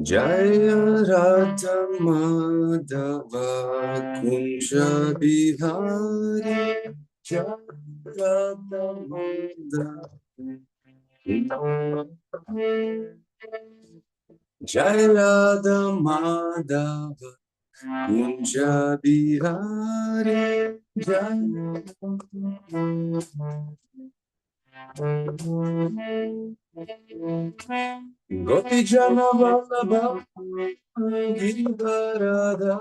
Jaya Radha Madhava Kunja Bihari Jaya Radha Madhava Jaya Radha Madhava Kunja Bihari Jaya Gopi Jana Vallabha Giridharadha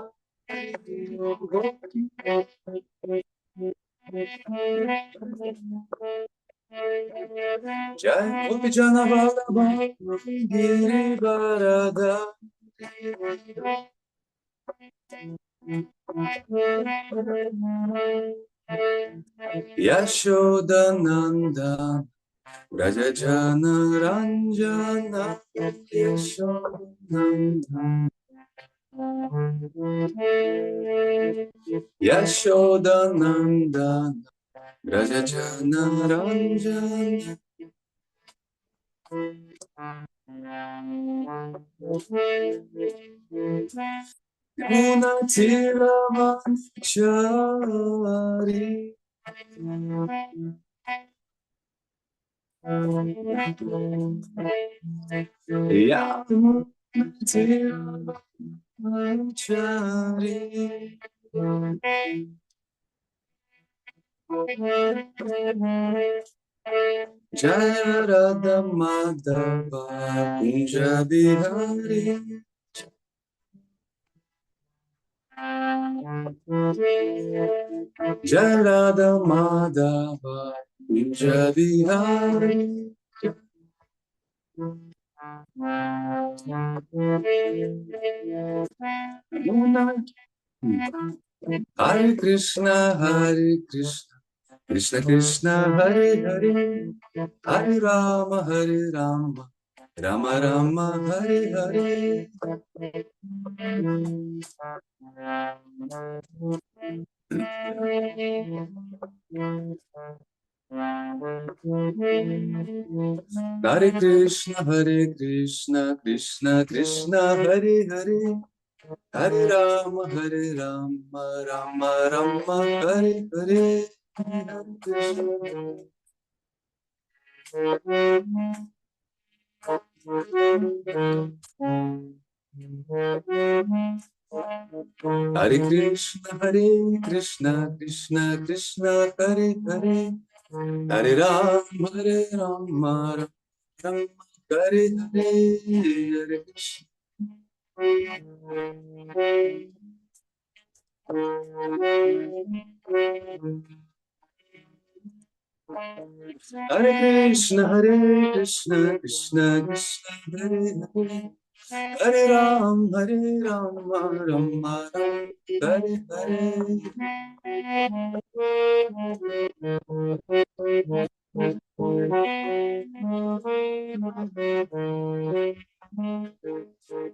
Jai Gopi Jana Vallabha Giridharadha Yashoda Nandan Raja Jana Ranjana Yashoda Nandan Yashoda Nandan Raja Jana Ranjana Gunatira Vanchari Yamunatira Vanchari Jaya Radha Madhava Kunja Bihari Jaya Radha Madhava Kunja Bihari Hare Krishna Krishna Krishna Hare Hare Hare Rama Rama Rama Hare Hare Hare Krishna Krishna Krishna Hare Hare Hare Rama Rama Rama Hare Hare Hare Krishna Krishna Krishna Hare Hare Hare Rama Rama Hare Hare Hare Krishna Hare Krishna Krishna Krishna Hare Hare Hare Rama Rama Hare Hare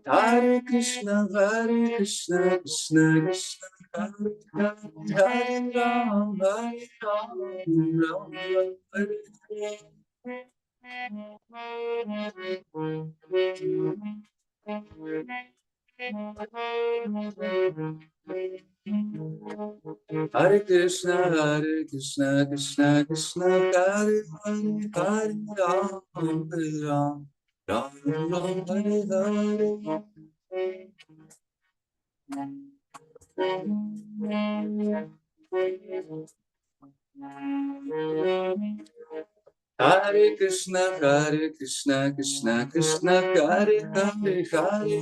Hare Krishna Krishna Krishna Hare Hare Rama Hare Hare Hare Krishna Krishna Krishna Hare Hare Rama Rama Hare Hare Hare Krishna Krishna Krishna Hare Hare Hare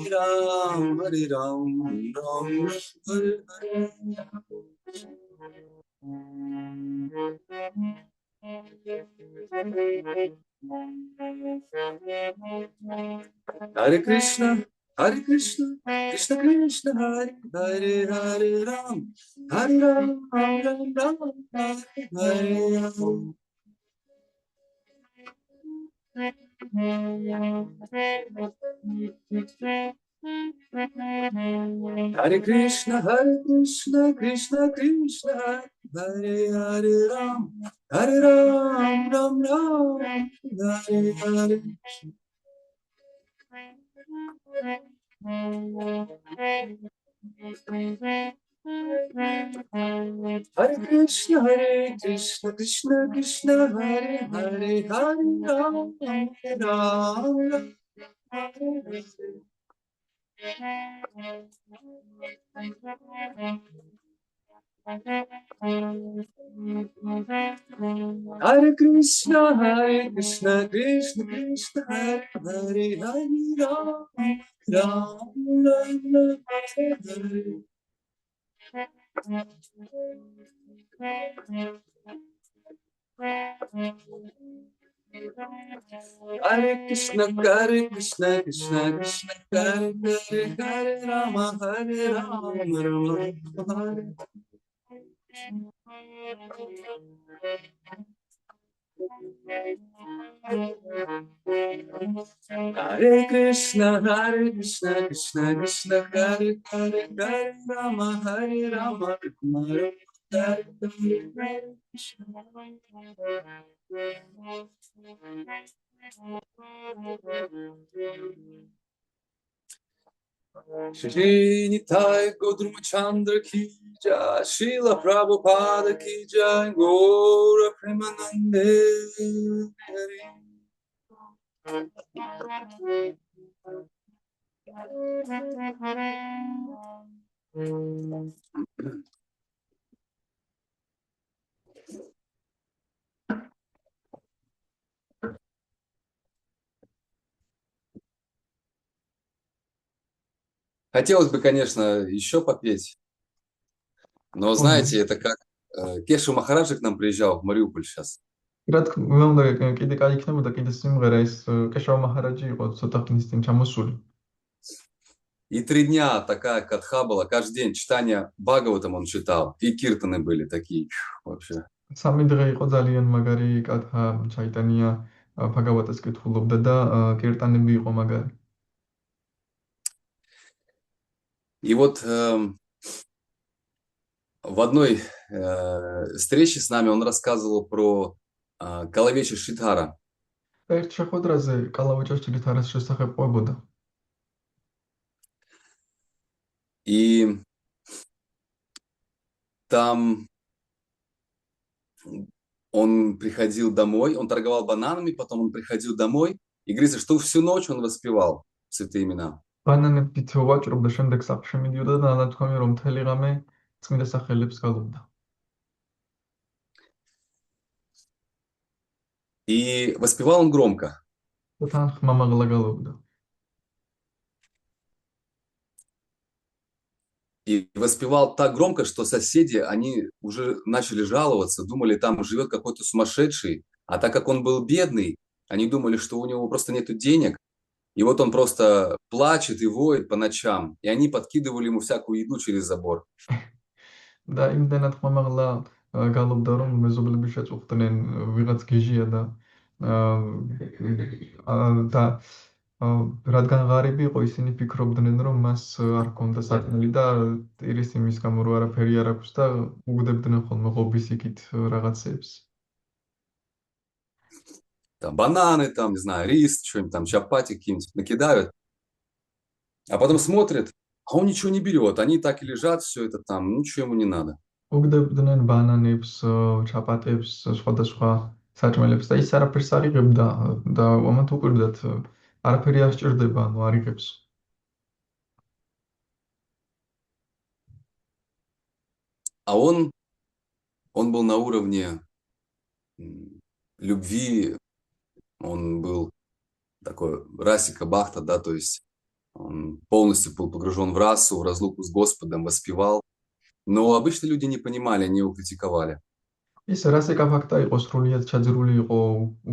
Rama Rama Hare Hare Hare Krishna Krishna Krishna Hare Hare Hare Rama Rama Hare Hare Hare Krishna, Krishna Krishna, Hare Hare Ram, Hare Ram, Ram Ram, Hare Hare. Hare Krishna, Krishna Krishna, Hare Hare, Hare Ram, Hare Ram, Hare Hare. Hare Krishna, Krishna Krishna, Hare Hare, Hare Ram, Ram Ram, Hare Hare. Hare Krishna, Krishna Krishna, Hare Hare, Hare Rama, Hare Rama, Rama Hare. Hare Krishna, Krishna Krishna, Hare Hare, Hare Rama, Hare Rama, Rama Rama, Hare Hare. Shri Nitai Gaudra Chandra ki jai, Srila Prabhupada ki jai, Gaura Premanande Hari. Хотелось бы, конечно, еще попеть, но, знаете, это как Кеша Махараджа к нам приезжал в Мариуполь сейчас. რა თქმა უნდა, კიდე კაი იქნებოდა კიდე სიმღერა ის კეშავ მაჰარაჯი იყო ცოტა ხნის წინ ჩამოსული. И 3 дня такая катха была, каждый день читание Бхагаватам он читал, и киртаны были такие вообще. 3 დღე იყო ძალიან მაგარი კათა ჩაიტანია ბაგავატას კითხულობდა და კირტანები იყო მაგარი. И вот в одной встрече с нами он рассказывал про Калавеча Шридхара. ერთ შეხვედრაზე კალავეჭა შრიდჰარას შესახებ ყვებოდა. И там он приходил домой, он торговал бананами, потом он приходил домой, и говорится, что всю ночь он воспевал святые имена. ბანანებით ვაჭრობდა, შემდეგ სახლში მიდიოდა და ანათქვამი რომ მთელი ღამე წმინდა სახელებს გალობდა. И воспевал он громко. და თან ხმამაღლა გალობდა. И воспевал так громко, что соседи, они уже начали жаловаться, думали, там живет какой-то сумасшедший. А так как он был бедный, они думали, что у него просто нету денег. И вот он просто плачет и воет по ночам. И они подкидывали ему всякую еду через забор. და იმდენად ხმამაღლა გალობდა, რომ მეზობლები შეწუხდნენ ვიღაც გიჟია და რადგან ღარიბი იყო, ისინი ფიქრობდნენ, რომ მას არ ჰქონდა საქმე და ტირის იმის გამო რომ არაფერი არ აქვს და უგდებდნენ ხოლმე ღობის იქით რაღაცებს. Там бананы, там, не знаю, рис, что-нибудь там, чапати какие-нибудь накидают. А потом смотрят, а он ничего не берет. Они так и лежат, все это там, ничего ему не надо. უგდებდნენ ბანანებს, ჩაპატებს, სხვადასხვა საჭმელებს და ის არაფერს არ იღებდა და ამათ უკვირდათ არაფერი არ სჭირდება, ანუ არ იღებს. А он был на уровне любви, он был такой расика бхакта, да, то есть он полностью был погружен в расу, в разлуку с Господом, воспевал. Но обычно люди не понимали, они его критиковали. ის რასიკა ფაქტა იყო, სრულიად ჩაძირული იყო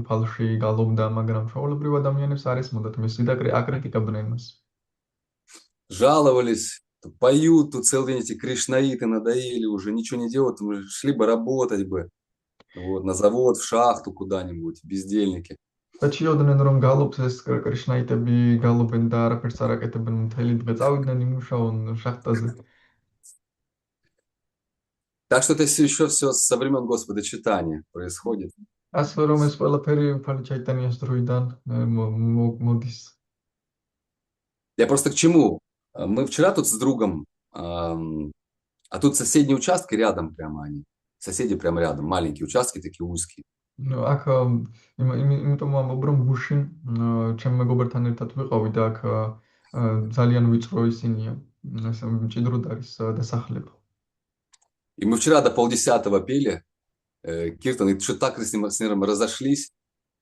უფალში, გალობდა, მაგრამ ჩვეულებრივ ადამიანებს არ ესმოდათ მისი და აკრიტიკებდნენ მას. Жаловались, поют тут целый день эти кришнаиты, надоели уже, ничего не делают, шли бы работать бы, вот, на завод, в шахту куда-нибудь, бездельники. და ჩიოდნენ რომ გალობს ეს კრიშნაიტები გალობენ და არაფერს არ აკეთებენ მთელი დღე წავიდნენ იმუშაონ შახტაზე. Так что это еще все со времен Господа читания происходит. ასე რომ ეს ყველაფერი უფალი ჩაიტანიას დროიდან მოდის. Я просто к чему? Мы вчера тут с другом, а тут соседние участки рядом прямо они. Соседи прямо рядом, маленькие участки такие узкие. ну აქ იმიტომ ვამბობ რომ გუშინ ჩემ მეგობართან ერთად ვიყავი და აქ ძალიან ვიწრო ისინია ასე მჭიდროდ არის დასახლება. И мы вчера до 9:30 пели Киртон, и что так с ним разошлись.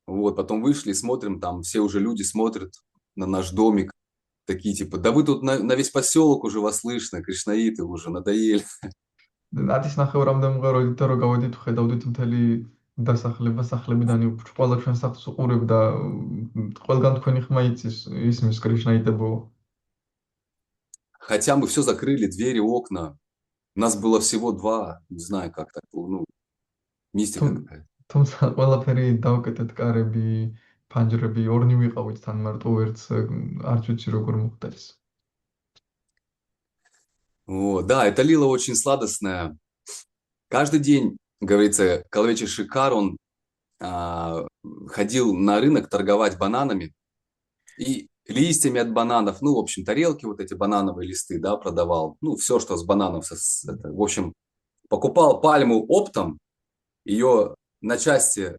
Вот, потом вышли, смотрим, там все уже люди смотрят на наш домик. Такие типа, да вы тут на весь поселок уже вас слышно, кришнаиты уже надоели. 10:30-მდე მღეროდით და რო გავედით ხედავდით მთელი დასახლება სახლებიდან ყველა ჩვენ სახლს უყურებდა ყველგან თქვენი ხმა იცის ისმის კრიშნაიტებო. Хотя мы все закрыли, двери, окна. У нас было всего два, не знаю, как так, ну, мистика какая-то. თუმცა ყველაფერი დავკეთეთ კარები, ფანჯრები, ორნი ვიყავით თან მარტო ერთს არც ვიცი როგორ მოხდა ეს. Вот, да, это лила очень сладостная. Каждый день, говорится, Коловечий Шикар, он ходил на рынок торговать бананами и листьями от бананов, ну, в общем, тарелки, вот эти банановые листы, да, продавал, ну, все, что с бананов, в общем, покупал пальму оптом, ее на части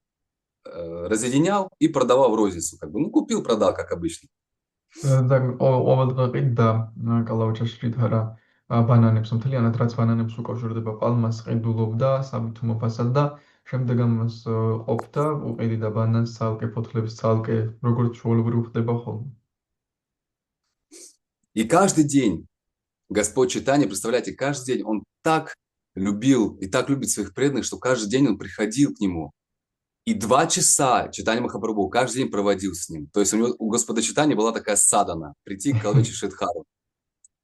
разъединял и продавал в розницу, как бы, ну, купил, продал, как обычно. და ყოველ დღე ყიდდა კალავაჩა შრითარა ბანანებს, მთლიანად რაც ბანანებს უკავშირდება პალმას ყიდულობდა საბუთო მოფასად და შემდეგ ამას ყოფდა, უყიდიდა ბანანს ცალკე, ფოთლებს ცალკე, როგორც ჩვეულებრივ ხდება ხოლმე. И каждый день Господь Чайтанья, представляете, каждый день он так любил и так любит своих преданных, что каждый день он приходил к нему. И 2 часа Чайтанья Махапрабху каждый день проводил с ним. То есть у Господа Чайтаньи была такая садана, прийти к Калавечи Шридхару.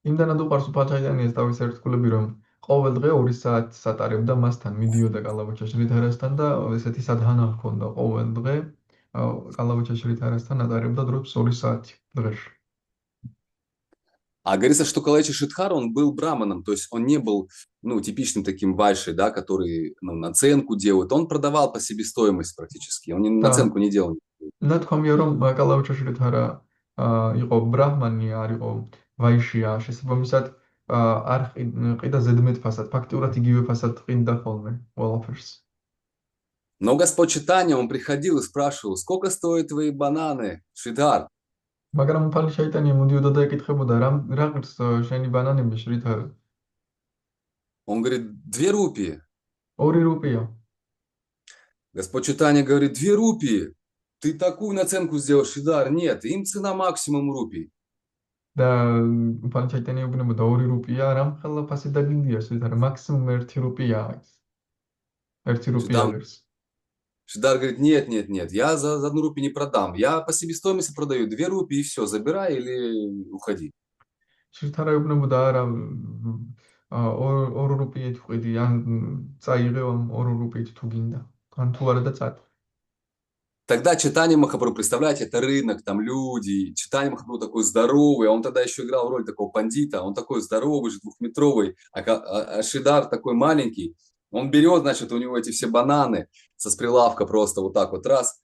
იმდანად უყვარს უფალ ჩაიტანიას თავის ერთგულები, რომ ყოველ დღე 2 საათს ატარებდა მასთან, მიდიოდა კალავაჩა შრითარასთან და ესეთი სადჰანა ჰქონდა ყოველ დღე კალავაჩა შრითარასთან ატარებდა დროს 2 საათი დღეში. А говорится, что Калавечи Шридхар, он был браманом, то есть он не был, ну, типичным таким вайшей, да, который, ну, наценку делает. Он продавал по себестоимости практически, он наценку не делал. ნათქვამია, რომ კალავაჩა შრითარა იყო ბრაჰმანი, არ იყო ვაიშია, შესაბამისად არ ყიდა ზედმეტ ფასად, ფაქტიურად იგივე ფასად ყიდა ხოლმე ყველაფერს. Но Господь Чайтанья, он приходил и спрашивал, сколько стоят твои бананы, Шридхар? მაგრამ უფალი ჩაიტანია მოდიოდა და ეკითხებოდა, რა ღირს შენი ბანანები შრითარა? Он говорит, 2 рупии. 2 რუპია. Господь Чайтанья говорит, 2 рупии. Ты такую наценку сделал, Шридар? Нет, им цена максимум рупий. და უფალი ჩაიტანია უბნებოდა 2 რუპია, რამხელა ფასი დაგინდია შრითარა, მაქსიმუმ 1 რუპია ის. 1 რუპია ღირს. Шридар говорит, нет, я за 1 рупию не продам. Я по себестоимости продаю 2 рупии и все, забирай или уходи. შრითარა უბნებოდა არა 2 რუპიით ვყიდი, ან წაიღე 2 რუპიით თუ გინდა. ან თუ არა და წადი. Тогда Чайтанья Махапрабху, представляете, это рынок, там люди. Чайтанья Махапрабху такой здоровый, он тогда еще играл роль такого пандита, он такой здоровый же, 2-метровый, а Шридар такой маленький. Он берет, значит, у него эти все бананы со прилавка просто вот так вот раз.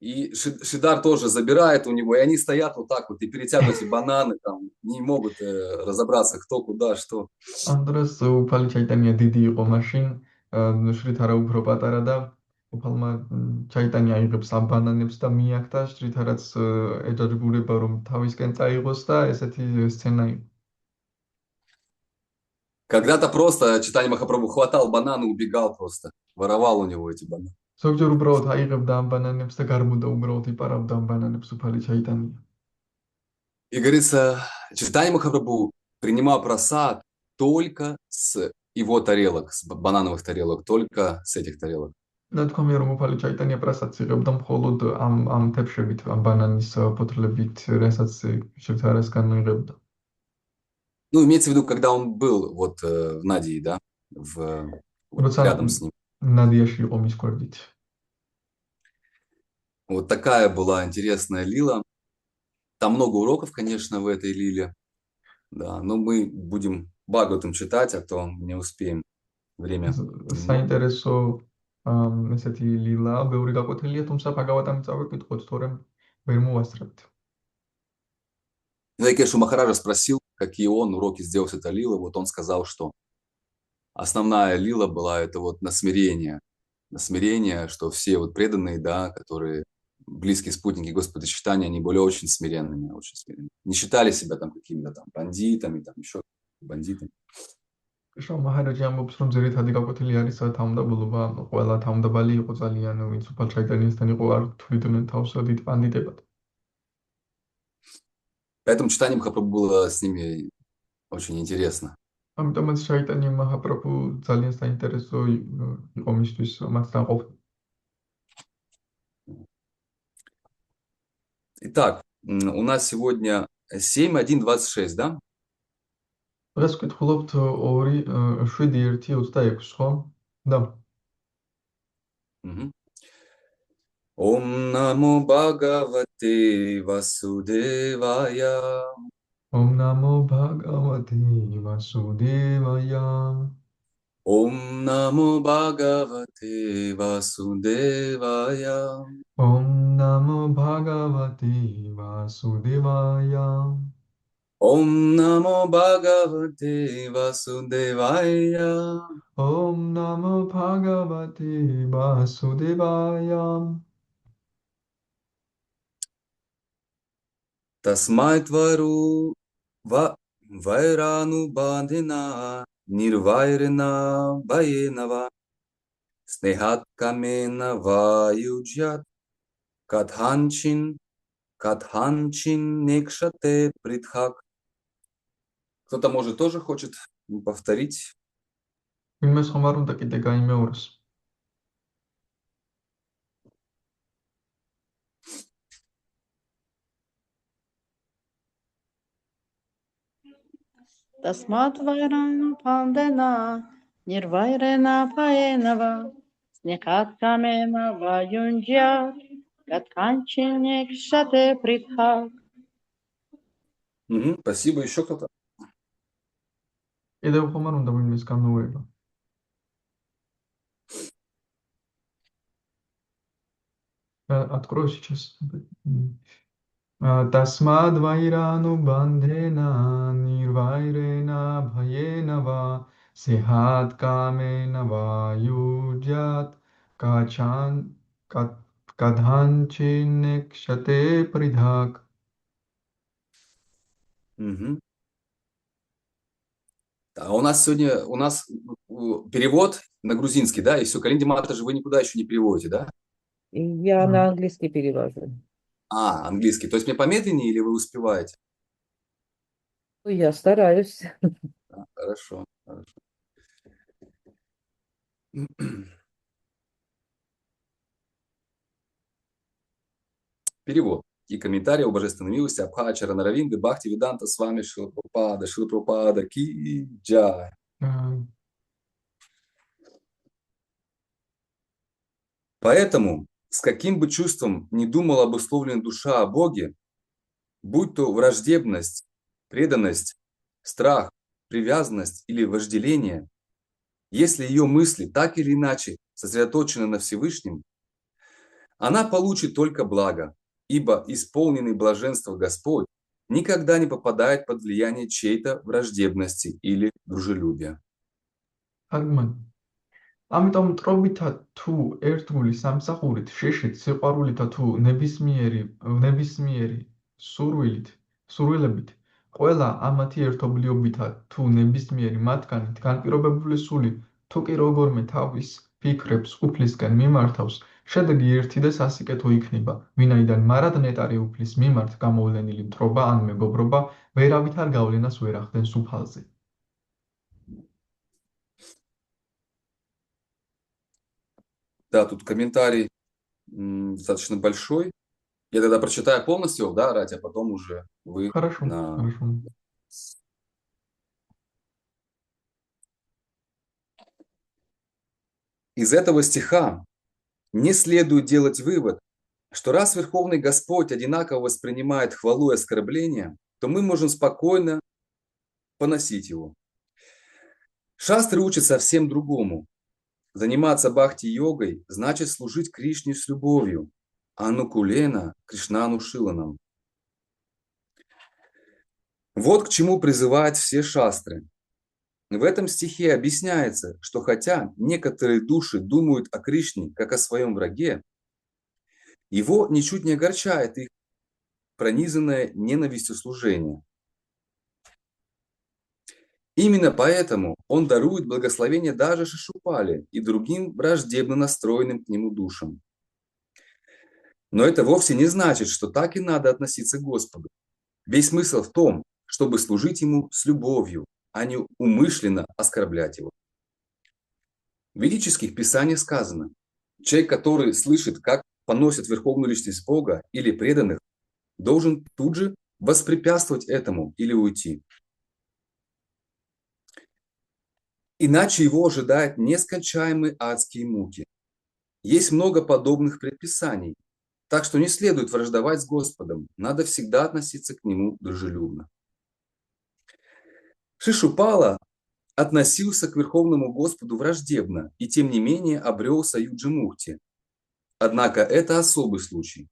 И Шридар тоже забирает у него, и они стоят вот так вот и перетягивают эти бананы, там, не могут разобраться, кто, куда, что. ანდრეს უფალი ჩაიტანია დიდი იყო მაშინ, შრითარა უფრო პატარა და უფალმა ჩაიტანია იღებს ამ ბანანებს და მიაქდა შრითარაც ეჯაჯებულება რომ თავისკენ წაიღოს და ესეთი სცენა იყო. Когда-то просто Чайтанья Махапрабху хватал бананы, убегал просто, воровал у него эти бананы. ზოგჯერ უბრალოდ აიღებდა ამ ბანანებს და გარბოდა уბრალოდ იპარავდა ამ ბანანებს უფალი ჩაიტანია. И говорится, Чайтанья Махапрабху принимал просад только с его тарелок, с банановых тарелок, только с этих тарелок. ნათქვამია რომ უფალი ჩაიტანია პრასადს იღებდა მხოლოდ ამ თეფშებით, ამ банаნის ფოთლებით, რასაც შრითარასგან იღებდა. Ну, имеется в виду, когда он был вот в Надии, да, рядом с ним. ნადიაში იყო მის გვერდით. Вот такая была интересная лила. Там много уроков, конечно, в этой лиле. Да, но мы будем Бхагаватам читать, а то не успеем. Время немного. საინტერესო ესეთი ლილა, ბევრი გაკვეთილია, თუმცა ბაგავატამი წავიკითხოთ, თორემ ვერ მოვასწრებთ. Ну, я, конечно, у Махараджа спросил, какие он уроки сделал с этой лилой. Вот он сказал, что основная лила была это вот на смирение, что все вот преданные, да, которые близкие спутники Господа читания, они были очень смиренными, очень смиренными. Не считали себя там какими-то там бандитами, там еще бандитами. შო მაჰარაჯი ამბობს, რომ ძირითადი გაკვეთილი არის თავმდაბლობა, ყველა თავმდაბალი იყო ძალიან, ვინც უფალ ჩაიტანიასთან იყო, არ თვლიდნენ თავს დიდ პანდიტებად. Поэтому читание Махапрабху было с ними очень интересно. ამიტომაც ჩაიტანია მაჰაპრაბჰუ ძალიან საინტერესო იყო მისთვის მასთან ყოფნა. Итак, у нас сегодня 7.1.26, да? დღეს ვკითხულობთ 2:7:1-26, ხო? და Мгм. Ом намо Бхагавате Васудевая. ом намо භაგავატი ვასუდევაია. Ом намо Бхагавате Васудевая. ом намо භაგავატი ვასუდევაია. Ом намо Бхагавате Васудевая. ом намо භაგავატი ვასუდევაია. Тасмай твару вайрану бандина нирвайрена ваенава снехат камена ваюджат катханчин некшате притхак. Кто-то, может, тоже хочет повторить? ვინმეს ხომ არ უნდა კიდე გაიმეოროს? Тасмат вайран пандена, нирвайрена паенава, снекат камена ваюнджя, катканчинек шате притхак. Спасибо. Еще кто-то? კიდევ ხომ არ უნდა ვინმეს გამოუება? открою сейчас. तस्माद् वैरानुबन्धेन निर्वैरेण भयेन वा सिहात् कामेन वा युज्यात् कथञ्चिन्नेक्षते पृथक्. Мгм. А у нас сегодня перевод на грузинский, да, и все. Калинди Матаджи вы никуда еще не переводите, да? Я на английский перевожу. Английский. То есть мне помедленнее или вы успеваете? Я стараюсь. Хорошо, хорошо. Перевод и комментарий о божественной милости Абхачара Наравинды Бхакти Веданта с вами Шрила Прабхупада Ки Джай. Поэтому, с каким бы чувством ни думала обусловленная душа о Боге, будь то враждебность, преданность, страх, привязанность или вожделение, если ее мысли так или иначе сосредоточены на Всевышнем, она получит только благо, ибо исполненный блаженства Господь никогда не попадает под влияние чьей-то враждебности или дружелюбия. ამიტომ მტრობითა თუ ერთგული სამსახურით შეშეთ სიყვარულითა თუ ნებისმიერი სურვილებით ყველა ამათი ერთობლიობითა თუ ნებისმიერი მათგანით განპირობებული სული თუ კი როგორმე თავის ფიქრებს უფლისკენ მიმართავს შედეგი ერთი და სასიკეთო იქნება ვინაიდან მარად ნეტარი უფლის მიმართ გამოვლენილი მტრობა ან მეგობრობა ვერავით არ გავლენას ვერ ახდენს უფალზე. Да, тут комментарий достаточно большой. Я тогда прочитаю полностью, да, Рати, а потом уже вы... Хорошо. Из этого стиха не следует делать вывод, что раз Верховный Господь одинаково воспринимает хвалу и оскорбления, то мы можем спокойно поносить его. Шастры учат совсем другому. Заниматься бхакти-йогой значит служить Кришне с любовью. Анукулена Кришнану Шиланам. Вот к чему призывают все шастры. В этом стихе объясняется, что хотя некоторые души думают о Кришне как о своем враге, его ничуть не огорчает их пронизанное ненавистью служение. Именно поэтому он дарует благословение даже Шишупале и другим враждебно настроенным к нему душам. Но это вовсе не значит, что так и надо относиться к Господу. Весь смысл в том, чтобы служить Ему с любовью, а не умышленно оскорблять Его. В ведических писаниях сказано, человек, который слышит, как поносят верховную личность Бога или преданных, должен тут же воспрепятствовать этому или уйти. Иначе его ожидают нескончаемые адские муки. Есть много подобных предписаний, так что не следует враждовать с Господом, надо всегда относиться к Нему дружелюбно. Шишупала относился к Верховному Господу враждебно и тем не менее обрел Саюджи-мукти. Однако это особый случай.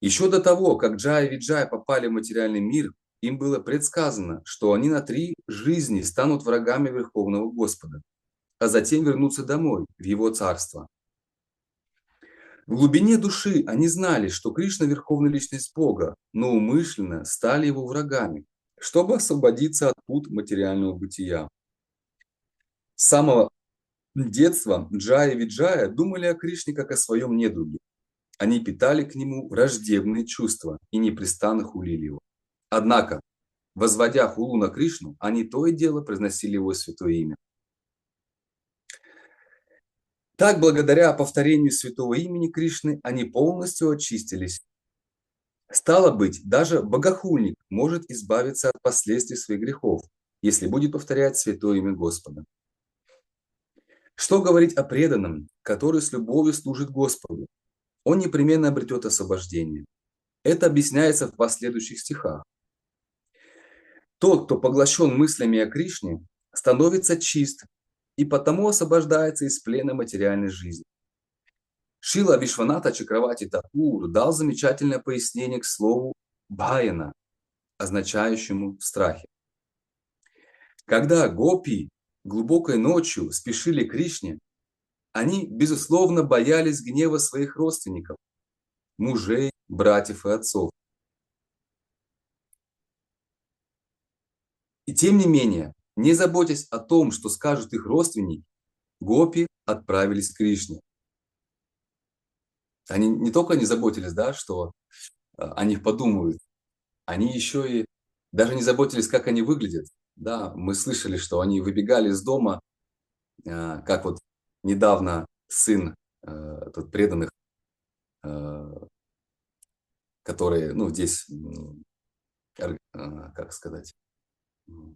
Еще до того, как Джая и Виджая попали в материальный мир, им было предсказано, что они на 3 жизни станут врагами Верховного Господа, а затем вернутся домой, в Его царство. В глубине души они знали, что Кришна – Верховная Личность Бога, но умышленно стали Его врагами, чтобы освободиться от пут материального бытия. С самого детства Джая и Виджая думали о Кришне как о своем недруге. Они питали к Нему враждебные чувства и непрестанно хулили Его. Однако, возводя хулу на Кришну, они то и дело произносили Его святое имя. Так, благодаря повторению святого имени Кришны, они полностью очистились. Стало быть, даже богохульник может избавиться от последствий своих грехов, если будет повторять святое имя Господа. Что говорить о преданном, который с любовью служит Господу? Он непременно обретет освобождение. Это объясняется в последующих стихах. Тот, кто поглощен мыслями о Кришне, становится чист и потому освобождается из плена материальной жизни. Шрила Вишваната Чакравати Такур дал замечательное пояснение к слову «бхаяна», означающему «страхе». Когда гопи глубокой ночью спешили к Кришне, они, безусловно, боялись гнева своих родственников, мужей, братьев и отцов. И тем не менее, не заботясь о том, что скажут их родственники, гопи отправились к Кришне. Они не только не заботились, да, что о них подумают, они еще и даже не заботились, как они выглядят. Да, мы слышали, что они выбегали из дома, как вот недавно сын тут преданных, которые, ну, здесь, как сказать,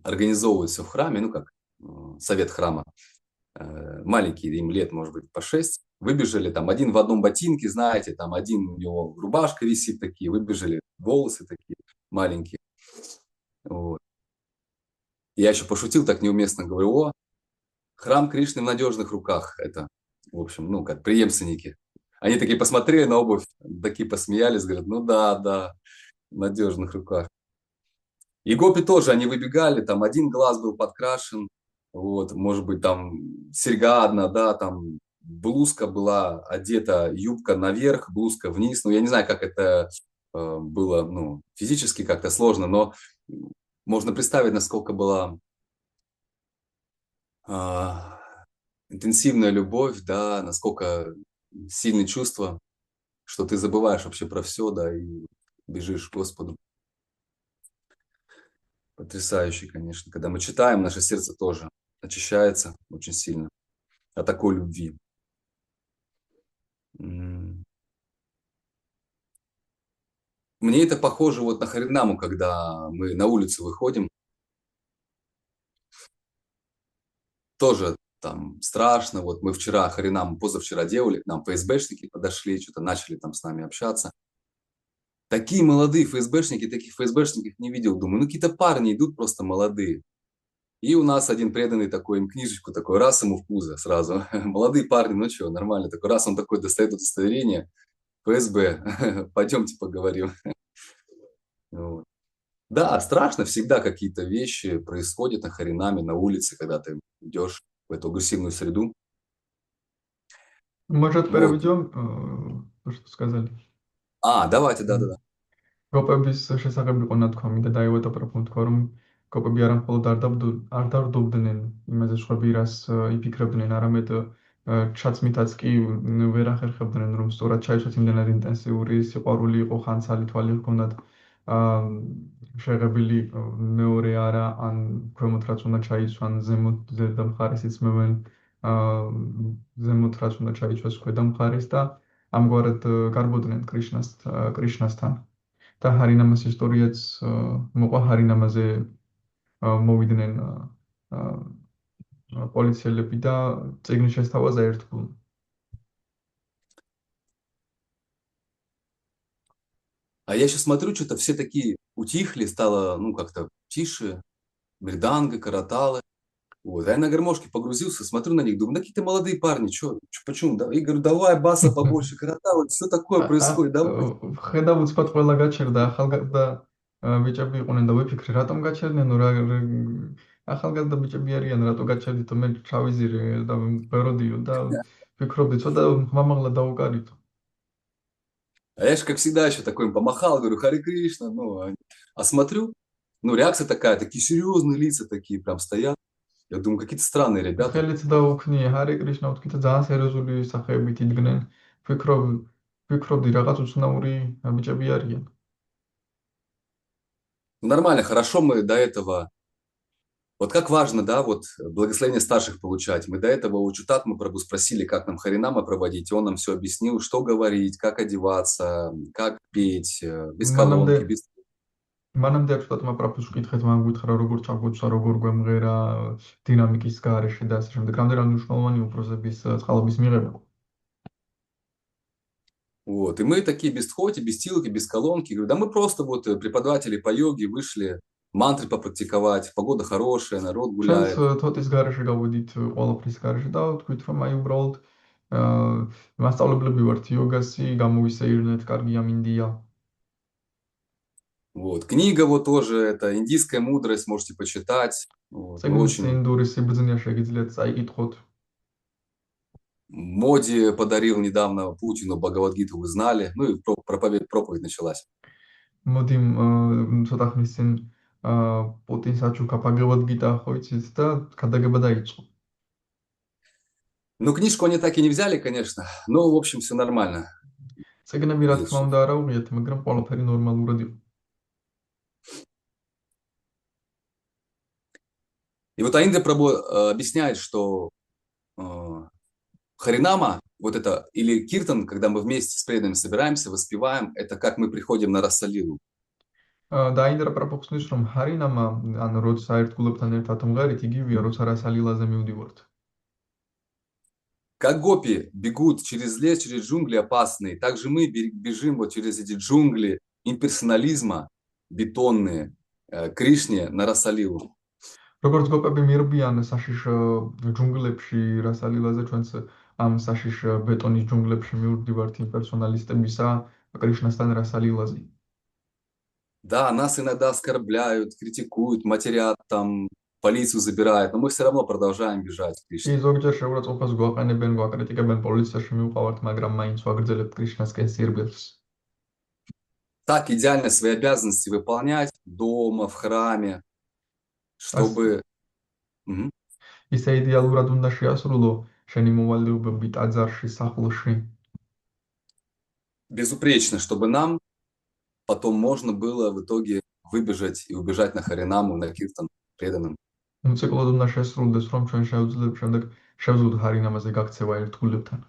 организовывают все в храме, ну, как совет храма, маленькие, им лет, может быть, по 6, выбежали, там, один в одном ботинке, знаете, там, один у него рубашка висит, такие, выбежали, волосы такие маленькие. Вот. Я еще пошутил так неуместно, говорю, о, храм Кришны в надежных руках, это, в общем, ну, как преемственники. Они такие посмотрели на обувь, такие посмеялись, говорят, ну да, да, в надежных руках. И гопи тоже, они выбегали, там один глаз был подкрашен, вот, может быть, там серьга одна, да, там блузка была одета, юбка наверх, блузка вниз. Ну, я не знаю, как это было, ну, физически как-то сложно, но можно представить, насколько была интенсивная любовь, да, насколько сильные чувства, что ты забываешь вообще про все, да, и бежишь к Господу. Потрясающе, конечно. Когда мы читаем, наше сердце тоже очищается очень сильно от такой любви. Мне это похоже вот на Харинаму, когда мы на улицу выходим. Тоже там страшно. Вот мы вчера Харинам, позавчера делали, к нам ФСБшники подошли, что-то начали там с нами общаться. Такие молодые ФСБшники, таких ФСБшников не видел. Думаю, ну какие-то парни идут просто молодые. И у нас один преданный такой, им книжечку такой, раз ему в пузо сразу. Молодые парни, ну что, нормально. Такой раз он такой достает удостоверение, ФСБ, пойдемте поговорим. Вот. Да, страшно, всегда какие-то вещи происходят на Харинаме, на улице, когда ты идешь в эту агрессивную среду. Может, Вот. переведем то, что сказали? Давайте, да-да-да. გოპების შესახებ იყო ნათქვამი და დაივადა პროფუნ თქვა რომ გოპები არა მხოლოდ არ დავდობდნენ იმაზე სხვები რას იფიქრებდნენ, არამედ ჩაცმითაც კი ვერ ახერხებდნენ რომ სწორად ჩაიცვათ იმდენად ინტენსიური სიყვარული იყო, ხანცალი თვალი ჰქონდათ შეღებილი მეორე არა ან ქვემოთ რაც უნდა ჩაიცვან, ზემოთ ზედა მხარეს იცმევენ ზემოთ რაც უნდა ჩაიცვას ქვედა მხარეს და ამგვარად გარბოდნენ კრიშნასთან. და ჰარინამას ისტორიაც მოყვა ჰარინამაზე მოვიდნენ პოლიციელები და წიგნის შესთავაზა ერთგულ. А я сейчас смотрю, что-то все такие утихли, стало, ну, как-то тише. Мриданга, караталы. Вот. А я на гармошке погрузился, смотрю на них, думаю, да какие-то молодые парни, что, почему? Да? И говорю, давай, баса побольше, караталы, что такое происходит, давай. ხედავ უცბად ყველა გაჩერდა ახალგაზრდა ბიჭები იყვნენ და ვიფიქრე რატომ გაჩერდნენ რა ახალგაზრდა ბიჭები არიან რატო გაჩერდითო მე ჩავიზირე და ვეროდიო და ვფიქრობდი ცოტა ხმამაღლა დაუკარითო. А я же, как всегда, еще такой им помахал, говорю, Хари Кришна, ну, а смотрю, ну, реакция такая, такие серьезные лица такие прям стоят. Я думаю, какие-то странные ребята. ხელით დაუქნიე ჰარი კრიშნა უთქით ძალიან სერიოზული სახეებით იდგნენ. ვფიქრობდი რაღაც უცნაური ბიჭები არიან. Нормально, хорошо мы до этого. Вот как важно, да, вот благословение старших получать. Мы до этого у Чутатмы Прабху спросили, как нам Харинама проводить, и он нам все объяснил, что говорить, как одеваться, как петь, без колонки, без... მანამდე აბსოლუტურად პროფესს ვკითხეთ, მან გითხრა როგორ ჩაგვეცვა, როგორ გვემღერა დინამიკის გარეშე და ასე შემდეგ. რამდენად მნიშვნელოვანი უფროსების წყალობის მიღება. Вот, и мы такие без тхоти, без тилки, без колонки. Говорю, да мы просто вот преподаватели по йоге вышли, мантры попрактиковать, погода хорошая, народ гуляет. ჩვენს თოთის გარეშე გავედით ყველაფრის გარეშე და ვთქვით, რომ აი უბრალოდ მასწავლებლები ვართ იოგასი, გამოვისეირნეთ, კარგი ამინდია. Вот. Книга вот тоже, это индийская мудрость, можете почитать. Вот. Очень... Моди подарил недавно Путину Бхагавад-гиту, вы знали. Ну и проповедь началась. Модим ცოტა ხნის წინ პუტინს აჩუქა Bhagavad-gita ხო იცით და გადაგება დაიწყო. Ну, книжку они так и не взяли, конечно, но, в общем, все нормально. წიგნები რა თქმა უნდა არ აუღიათ, მაგრამ ყველაფერი ნორმალურად იყო. И вот Аинда Прабху объясняет, что Харинама, вот это, или Киртан, когда мы вместе с преданными собираемся, воспеваем, это как мы приходим на Расалилу. და აინდა პრაბჰუ ხსნის, რომ ჰარინამა, ან როცა ერთგულებთან ერთად მღერით, იგივეა, როცა რასალილაზე მივდივართ. Как гопи бегут через лес, через джунгли опасные, так же мы бежим вот через эти джунгли имперсонализма, бетонные, Кришне на Расалилу. როგორც გოპები მირბიან საშიშ ჯუნგლებში რასალილაზე, ჩვენც ამ საშიშ ბეტონის ჯუნგლებში მივდივართ იმპერსონალისტებისა კრიშნასთან რასალილაზე. Да, нас иногда оскорбляют, критикуют, матерят, там, полицию забирают, но мы все равно продолжаем бежать к Кришне. ზოგჯერ შეურაცხყოფას გვაყენებენ, გვაკრიტიკებენ, პოლიციაში მივყავართ, მაგრამ მაინც ვაგრძელებთ კრიშნასკენ სირბილს. Так идеально свои обязанности выполнять дома, в храме, чтобы... ისე იდეალურად უნდა შეასრულო შენი მოვალეობები ტაძარში, სახლში. Безупречно, чтобы нам потом можно было в итоге выбежать и убежать на Харинаму, на Киртан преданным. Циклად უნდა შესრულდეს, რომ ჩვენ შევძლებ შემდეგ შევძლოთ ჰარინამაზე გაქცევა ერთგულებთან.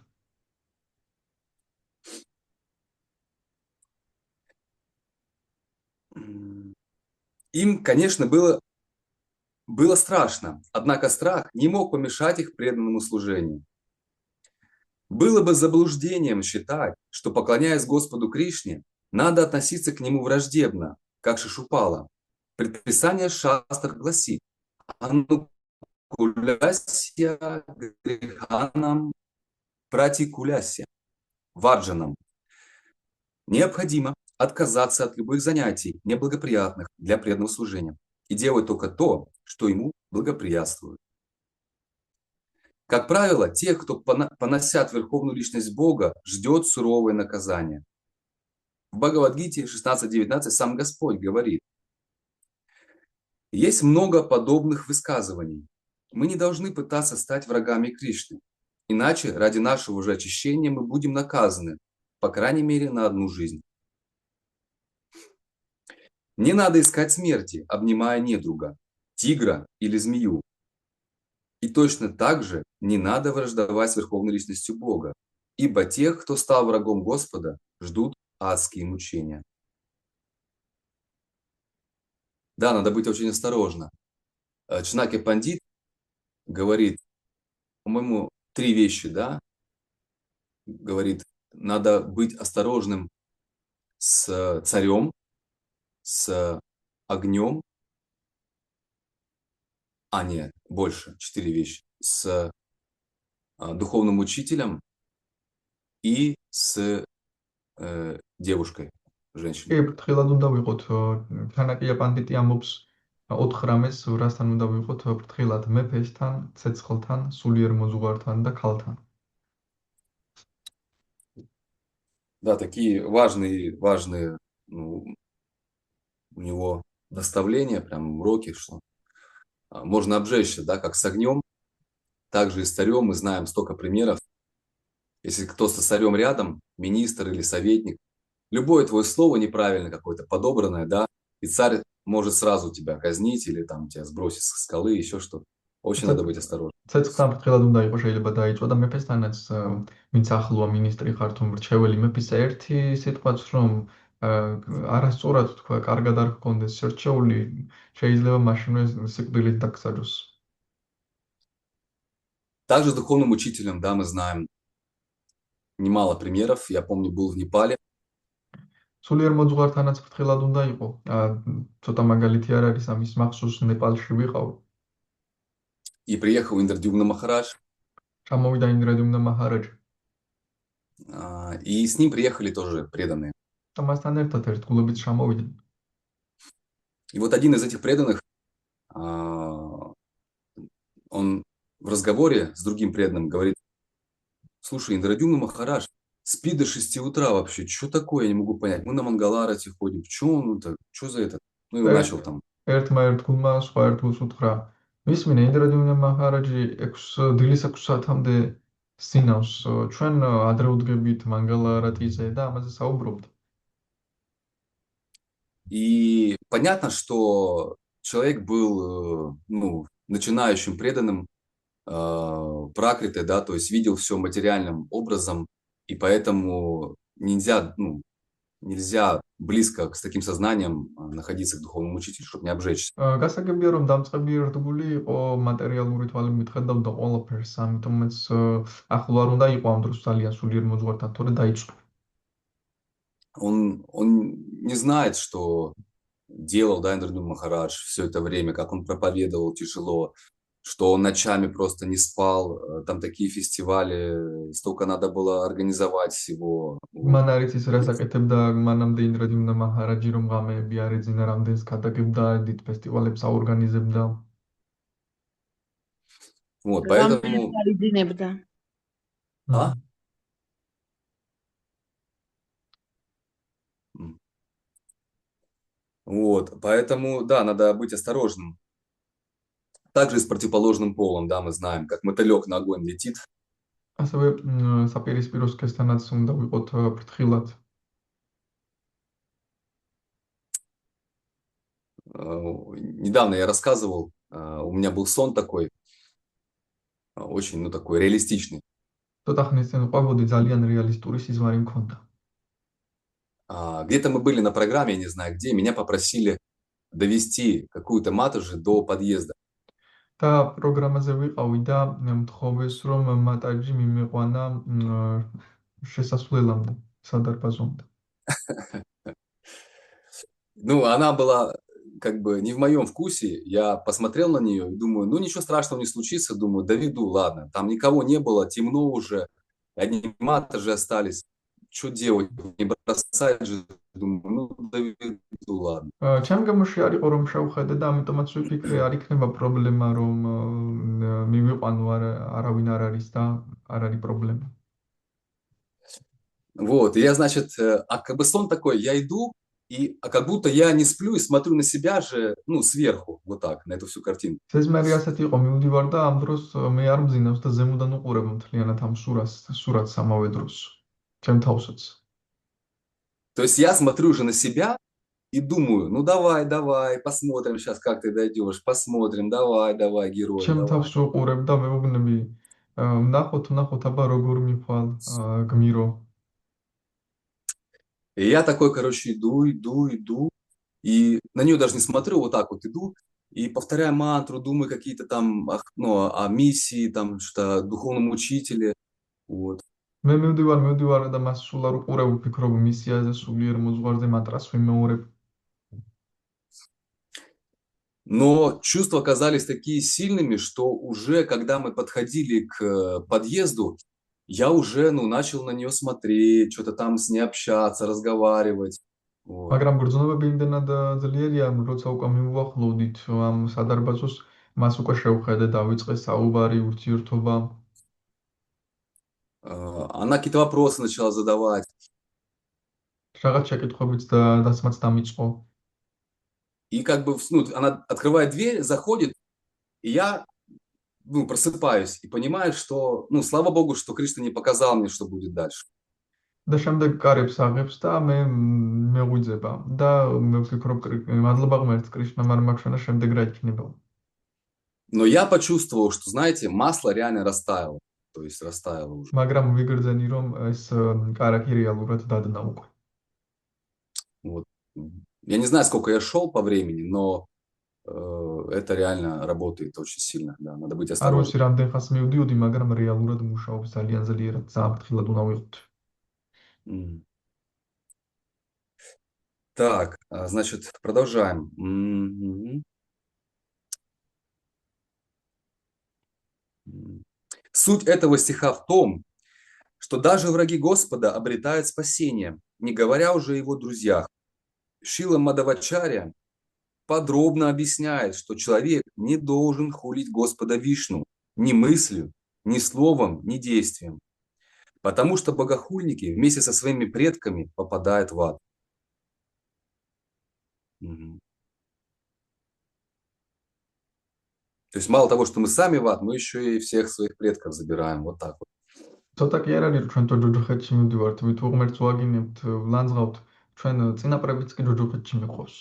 Им, конечно, было Было страшно, однако страх не мог помешать их преданному служению. Было бы заблуждением считать, что, поклоняясь Господу Кришне, надо относиться к нему враждебно, как Шишупала. Предписание шастр гласит: «Анукулясья греханам пратикулясья» варджанам. Необходимо отказаться от любых занятий, неблагоприятных для преданного служения, и делать только то, что ему благоприятствует. Как правило, тех, кто поносят верховную личность Бога, ждет суровое наказание. В Бхагавад-гите 16.19 сам Господь говорит: есть много подобных высказываний. Мы не должны пытаться стать врагами Кришны, иначе ради нашего же очищения мы будем наказаны, по крайней мере, на одну жизнь. Не надо искать смерти, обнимая недруга, тигра или змею. И точно так же не надо враждовать с верховной личностью Бога, ибо тех, кто стал врагом Господа, ждут адские мучения. Да, надо быть очень осторожно. Чанаки Пандит говорит, по-моему, 3 вещи, да? Говорит, надо быть осторожным с царем, с огнем. Нет, больше, 4 вещи. С духовным учителем и с девушкой, женщиной. კი, ფრთხილად უნდა ვიყოთ. ჩანაკია პანდიტი ამბობს 4 რამეს, რასთან უნდა ვიყოთ ფრთხილად: მეფესთან, ცეცხლთან, სულიერ მოძღვართან და ქალთან. Да, такие важные ну, у него наставления, прям уроки, что можно обжечься, да, как с огнем, также и с царем. Мы знаем столько примеров. Если кто-то с царем рядом, министр или советник, любое твое слово неправильно какое-то подобранное, да, и царь может сразу тебя казнить или там тебя сбросить с скалы, еще что-то. Очень надо быть осторожным. ცეცხლთან ფრთხილად უნდა იყოს, შეიძლება დაიწყო და მეფესთანაც, ვინც ახლოა მინისტრი ხარ თუ მრჩეველი მეფის, ერთი სიტყვაც რომ არასწორად თქვა, კარგად არ გქონდეს შერჩეული, შეიძლება მაშინვე სიკვდილით დაგსაჯოს. Также с духовным учителем, да, мы знаем немало примеров. Я помню, был в Непале. სულიერ მოძღვართანაც ფრთხილად უნდა იყო. ცოტა მაგალითი არ არის ამის, მახსოვს ნეპალში ვიყავ. И приехал Индрадюмна Махарадж. ჩამოვიდა ინდრადიუმნა მაჰარაჯი. И с ним приехали тоже преданные. და მასთან ერთად ერთგულებით ჩამოვიდნენ. И вот один из этих преданных, он в разговоре с другим преданным говорит: слушай, Индрадюмна Махарадж спит до 6 утра вообще. Что такое? Я не могу понять. Мы на Мангаларате ходим. Что за это? Ну и он начал там. ერთმა ერთგულმა სხვა ერთგულს უთხრა: მისმინე, ინდრადიუმნა მაჰარაჯი 6 დილის 6 საათამდე სინავს. ჩვენ ადრე ვდგებით მანგალარატიზე და ამაზე საუბრობთ. И понятно, что человек был, ну, начинающим преданным, пракритой, да, то есть видел все материальным образом, и поэтому нельзя близко с таким сознанием находиться к духовному учителю, чтобы не обжечься. გასაგებია, რომ დამწყები ერთგული იყო, მატერიალური თვალებით ხედავდა ყველაფერს, ამიტომაც ახლო არ უნდა იყო ამ დროს ძალიან სულიერ მოძღვართან, თორე დაიწყო. Он не знает, что делал, да, Индрадюмна Махарадж все это время, как он проповедовал тяжело, что он ночами просто не спал, там такие фестивали, столько надо было организовать всего. მან არ იცის რას აკეთებდა მანამდე ინდრადიუმნა მაჰარაჯი, რომ ღამეები არ ეძინა, რამდენს გადაგებდა, დიდ ფესტივალებს აორგანიზებდა. Вот, поэтому... Вот, поэтому, да, надо быть осторожным. Также и с противоположным полом, да, мы знаем, как мотылек на огонь летит. ასევე საპირისპირო სქესთანაც უნდა ვიყოთ ფრთხილად. Недавно я рассказывал, у меня был сон такой, очень, ну, такой реалистичный. ცოტა ხნის წინ ყვებოდი, ძალიან რეალისტური სიზმარი მქონდა. Где-то мы были на программе, я не знаю где, меня попросили довести какую-то матуши до подъезда. და პროგრამაზე ვიყავი და მთხოვეს რომ მატაჯი მიმიყვანა შესასვლელამდე, სადარბაზომდე. Ну, она была как бы не в моем вкусе. Я посмотрел на нее и думаю, ну ничего страшного не случится. Думаю, доведу, ладно. Там никого не было, темно уже, одни матажи остались. Что делать? Не бросать же. Думаю, ну доведу, ладно. ჩემ გამოში არ იყო რომ შევხედე და ამიტომაც ვიფიქრე არ იქნება პრობლემა რომ მივიყვანო არავინ არ არის და არ არის პრობლემა. Вот, и я, значит, а как бы сон такой, я иду, и как будто я не сплю и смотрю на себя же, ну, сверху, вот так, на эту всю картину. სეზმერი ასეთი იყო, მივდივარ და ამ დროს მე არ მძინავს და ზემოდან უყურებ მთლიანად ამ სურათს ამავე დროს. ჩემ თავსაც. То есть я смотрю уже на себя и думаю, ну давай, посмотрим сейчас, как ты дойдешь, посмотрим, давай, герой, ჩემ давай. თავს უყურებ და მეუბნები, ნახოთ, აბა როგორ მიხვალ, გმირო. И я такой, короче, иду, и на нее даже не смотрю, вот так вот иду, и повторяю мантру, думаю какие-то там, ну, о миссии, там, что о духовном учителе, вот. მე მივდივარ და მას სულ არ უყურებ, ვფიქრობ მისიაზე, სულიერ მოძღვარზე мантрას ვიმეორებ. Но чувства оказались такие сильными, что уже когда мы подходили к подъезду, я уже, ну, начал на нее смотреть, что-то там с ней общаться, разговаривать. Вот. მაგრამ გრძნობები იმდენად ძლიერია, როცა უკვე მივუახლოვდით ამ სადარბაზოს, მას უკვე შევხედე და ვიწყე საუბარი, ურთიერთობა. Она какие-то вопросы начала задавать. რაღაც შეკითხვებიც დასმაც დამიწყო. И как бы, ну, она открывает дверь, заходит, и я, ну, просыпаюсь и понимаю, что, ну, слава Богу, что Кришна не показал мне, что будет дальше. და შემდეგ კარებს აღებს და მე მეღვიძება და მე ვფიქრობ, მადლობა ღმერთს, კრიშნამ არ მაგვშენა შემდეგ რა იქნება. Но я почувствовал, что, знаете, масло реально растаяло. То есть растаяло уже. მაგრამ ვიგრძენი რომ ეს კარაკი რეალურად დადნა უკვე. Вот. Я не знаю, сколько я шел по времени, но это реально работает очень сильно. Да, надо быть არ осторожным. ვიცი რამდენ ხანს მივდიოდი, მაგრამ რეალურად მუშაობს ძალიან ძლიერად, საფრთხილად უნდა ვიყოთ. Так, значит, продолжаем. Мгм. Суть этого стиха в том, что даже враги Господа обретают спасение, не говоря уже о его друзьях. Шрила Мадхавачарья подробно объясняет, что человек не должен хулить Господа Вишну ни мыслью, ни словом, ни действием, потому что богохульники вместе со своими предками попадают в ад. Мгм. То есть мало того, что мы сами в ад, мы еще и всех своих предков забираем. Вот так вот. ცოტა კი არ არის რომ ჩვენ ჯოჯოხეთში მივდივართ, ვით უღმერთს ვაგინებთ, ვლანძღავთ, ჩვენ წინაპრებიც კი ჯოჯოხეთში მიყვავს.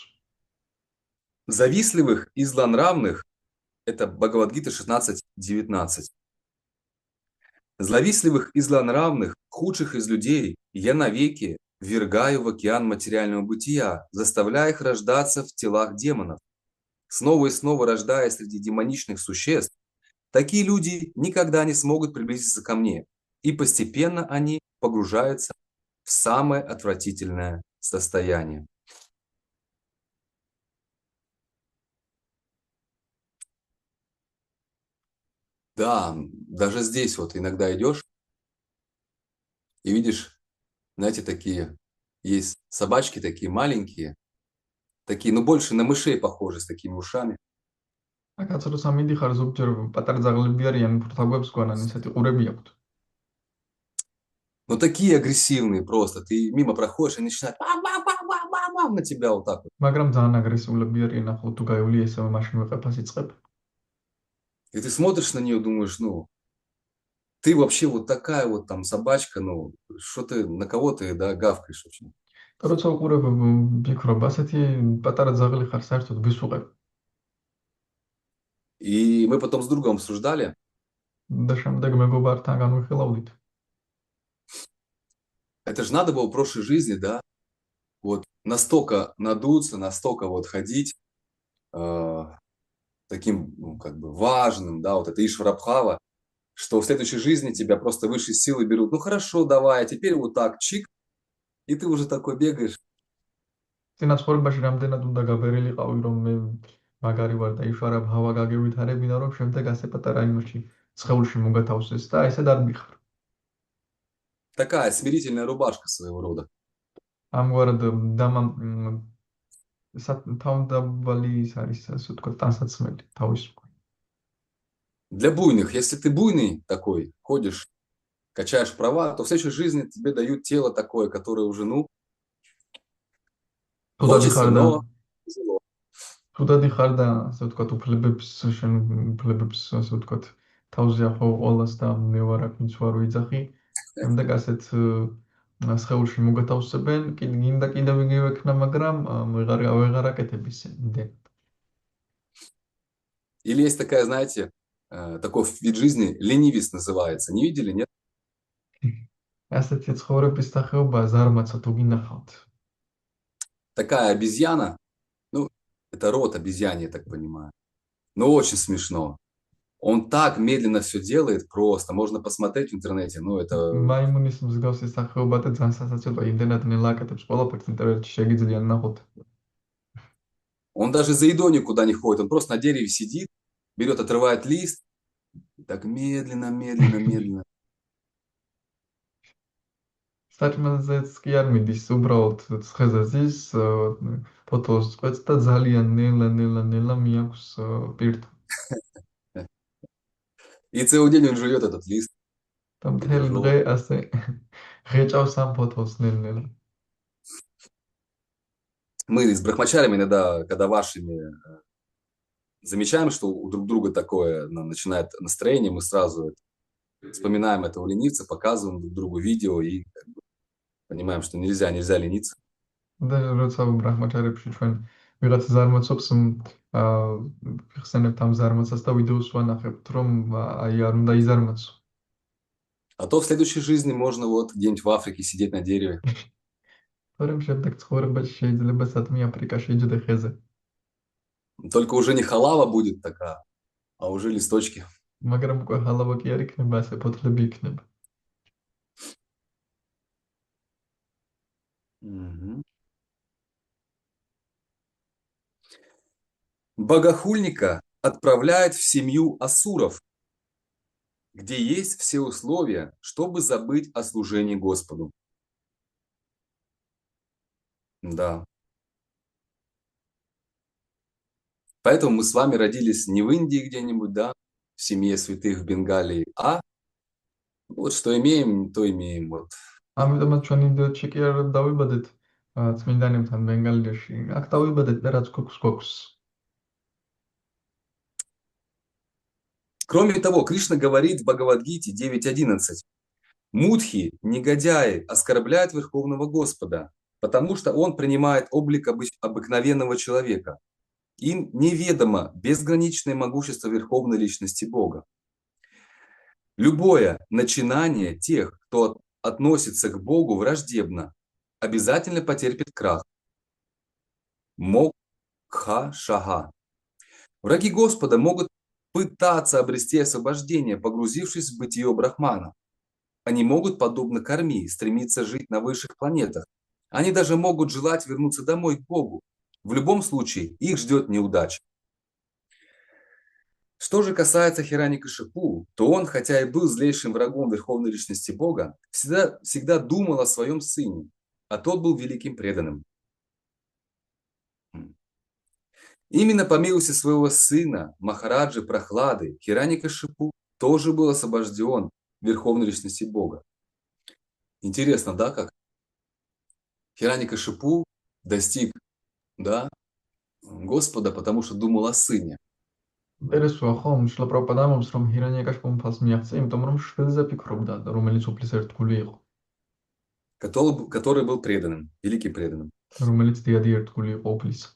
Завистливых и злонравных – это Бхагавад-гита 16:19. Завистливых и злонравных, худших из людей, я навеки ввергаю в океан материального бытия, заставляя их рождаться в телах демонов. Снова и снова рождаясь среди демоничных существ, такие люди никогда не смогут приблизиться ко мне, и постепенно они погружаются в самое отвратительное состояние. Да, даже здесь вот иногда идешь и видишь, знаете, такие, есть собачки такие маленькие, такие, ну больше на мышей похожи, с такими ушами. აკაც როცა მიდიხარ ზოგჯერ პატარა ძაღლები არიან, ფრთაგვებს გვანან ესეთი ყურები აქვთ. Ну такие агрессивные просто, ты мимо проходишь, они начинают на тебя вот так вот. მაგრამ ძალიან აგრესიულები არიან, ახლა თუ გაივლი ესევე მაშინ ვეყაფას იწყებ. И ты смотришь на нее, думаешь, ну, ты вообще вот такая вот там собачка, ну, что ты, на кого ты, да, гавкаешь вообще. და როცა უყურებ, ვფიქრობ, ასეთი პატარა ძაღლი ხარ, საერთოდ ვის უყებ? И мы потом с другом обсуждали, და შემდეგ მეგობართან განვიხილავდით. это же надо было в прошлой жизни, да, вот настолько надуться, настолько вот ходить, таким, ну, как бы важным, да, вот это Ишварабхава, что в следующей жизни тебя просто высшие силы берут. Ну хорошо, давай, а теперь вот так, чик, и ты уже такой бегаешь. წინაცხოვრებაში რამდენად უნდა გაბერილიყავი, რომ მე მაგარი ვარ და იშვარა ბჰავა გაგევითარებინა, რომ შემდეგ ასე პატარა იმაში სხეულში მოგათავსეს და ესად არ მიხარ. Такая смирительная рубашка своего рода. ამგვარად დამამ თავდაბალი ის არის, ასე ვთქვათ, ტანსაცმელი თავის. Для буйных, если ты буйный такой, ходишь, качаешь права, то в следующей жизни тебе дают тело такое, которое уже, ну, хочется, но тяжело. თუდადი ხარ და ასე ვთქვათ, უფლებებს ასე ვთქვათ, თავზე ახო ყოველას და მე ვარ აქ ვინც ვარ ვიძახი, შემდეგ ასეთ სხეულში მოგათავსებენ, გინდა კიდევ იგივე ექნა, მაგრამ ვეღარ აკეთებ ისე. Или есть такая, знаете, такой вид жизни, ленивец называется. Не видели, нет? ასეთი ცხოვრების სახეობა ზარმაცა თუ გინახავთ. Такая обезьяна, ну, это род обезьяны, я так понимаю, но очень смешно. Он так медленно все делает просто, можно посмотреть в интернете, ну, это... მაიმუნის მსგავსი სახეობა და ძალიან სასაცილოა, იმდენად ნელა აკეთებს ყველაფერს ინტერნეტში შეგიძლია ნახოთ. Он даже за едой никуда не ходит, он просто на дереве сидит, берет, отрывает лист, так медленно, медленно, медленно. საჭმელზეც კი არ მიდის, უბრალოდ ცხეზე ზის, ფოთოლს წყვეტს და ძალიან ნელა მიაქვს პირთ. И целый день он жует этот лист. და მთელი დღე ასე ღეჭავს ამ ფოთოლს ნელ-ნელა. Мы с брахмачарями иногда, когда вашими, замечаем, что у друг друга такое начинает настроение, мы сразу вспоминаем этого ленивца, показываем друг другу видео и как бы понимаем, что нельзя лениться. და როცა ბრაჰმაჩარებში ჩვენ ვიღაც ზარმაცობს, ხსენებთ ამ ზარმაცას და ვიდეოს ვანახებთ, რომ აი არ უნდა იზარმაცო. А то в следующей жизни можно вот где-нибудь в Африке сидеть на дереве. თორემ შემდეგ ცხოვრებაში შეიძლება სადმე აფრიკაში იჯდე ხეზე. Только уже не халава будет такая, а уже листочки. მაგრამ უკვე ხალავა კი არ იქნება, ასე ფოთლები იქნება. Богохульника отправляют в семью асуров, где есть все условия, чтобы забыть о служении Господу. Да. Поэтому мы с вами родились не в Индии где-нибудь, да, в семье святых в Бенгалии, а вот что имеем, то имеем. Вот. ამიტომაც ჩვენ ინდოეთში კი არ დავიბადეთ წმინდანებთან ბენგალიაში. აქ დავიბადეთ და რაც გვაქვს. Кроме того, Кришна говорит в Бхагавад-гите 9.11: мудхи, негодяи, оскорбляют Верховного Господа, потому что он принимает облик обыкновенного человека. Им неведомо безграничное могущество Верховной Личности Бога. Любое начинание тех, кто относится к Богу враждебно, обязательно потерпит крах. Мокха-шага. Враги Господа могут пытаться обрести освобождение, погрузившись в бытие Брахмана. Они могут, подобно Карми, стремиться жить на высших планетах. Они даже могут желать вернуться домой к Богу. В любом случае, их ждет неудача. Что же касается Хираньякашипу, то он, хотя и был злейшим врагом Верховной Личности Бога, всегда думал о своем сыне, а тот был великим преданным. Именно по милости своего сына, Махараджи Прахлады, Хираньякашипу тоже был освобожден Верховной Личности Бога. Интересно, да, как? Хираньякашипу достиг, да, Господа, потому что думал о сыне. Интересно, ხომ შლა პროპაგანდამობს, რომ ჰირანიაკაშიპუმ ფალს მიაღწია, იმიტომ რომ შვილზე ფიქრობდა, რომელიც უფლის ერთგული იყო. Который был преданным, великим преданным. რომელიც დიადი ერთგული იყო უფლის.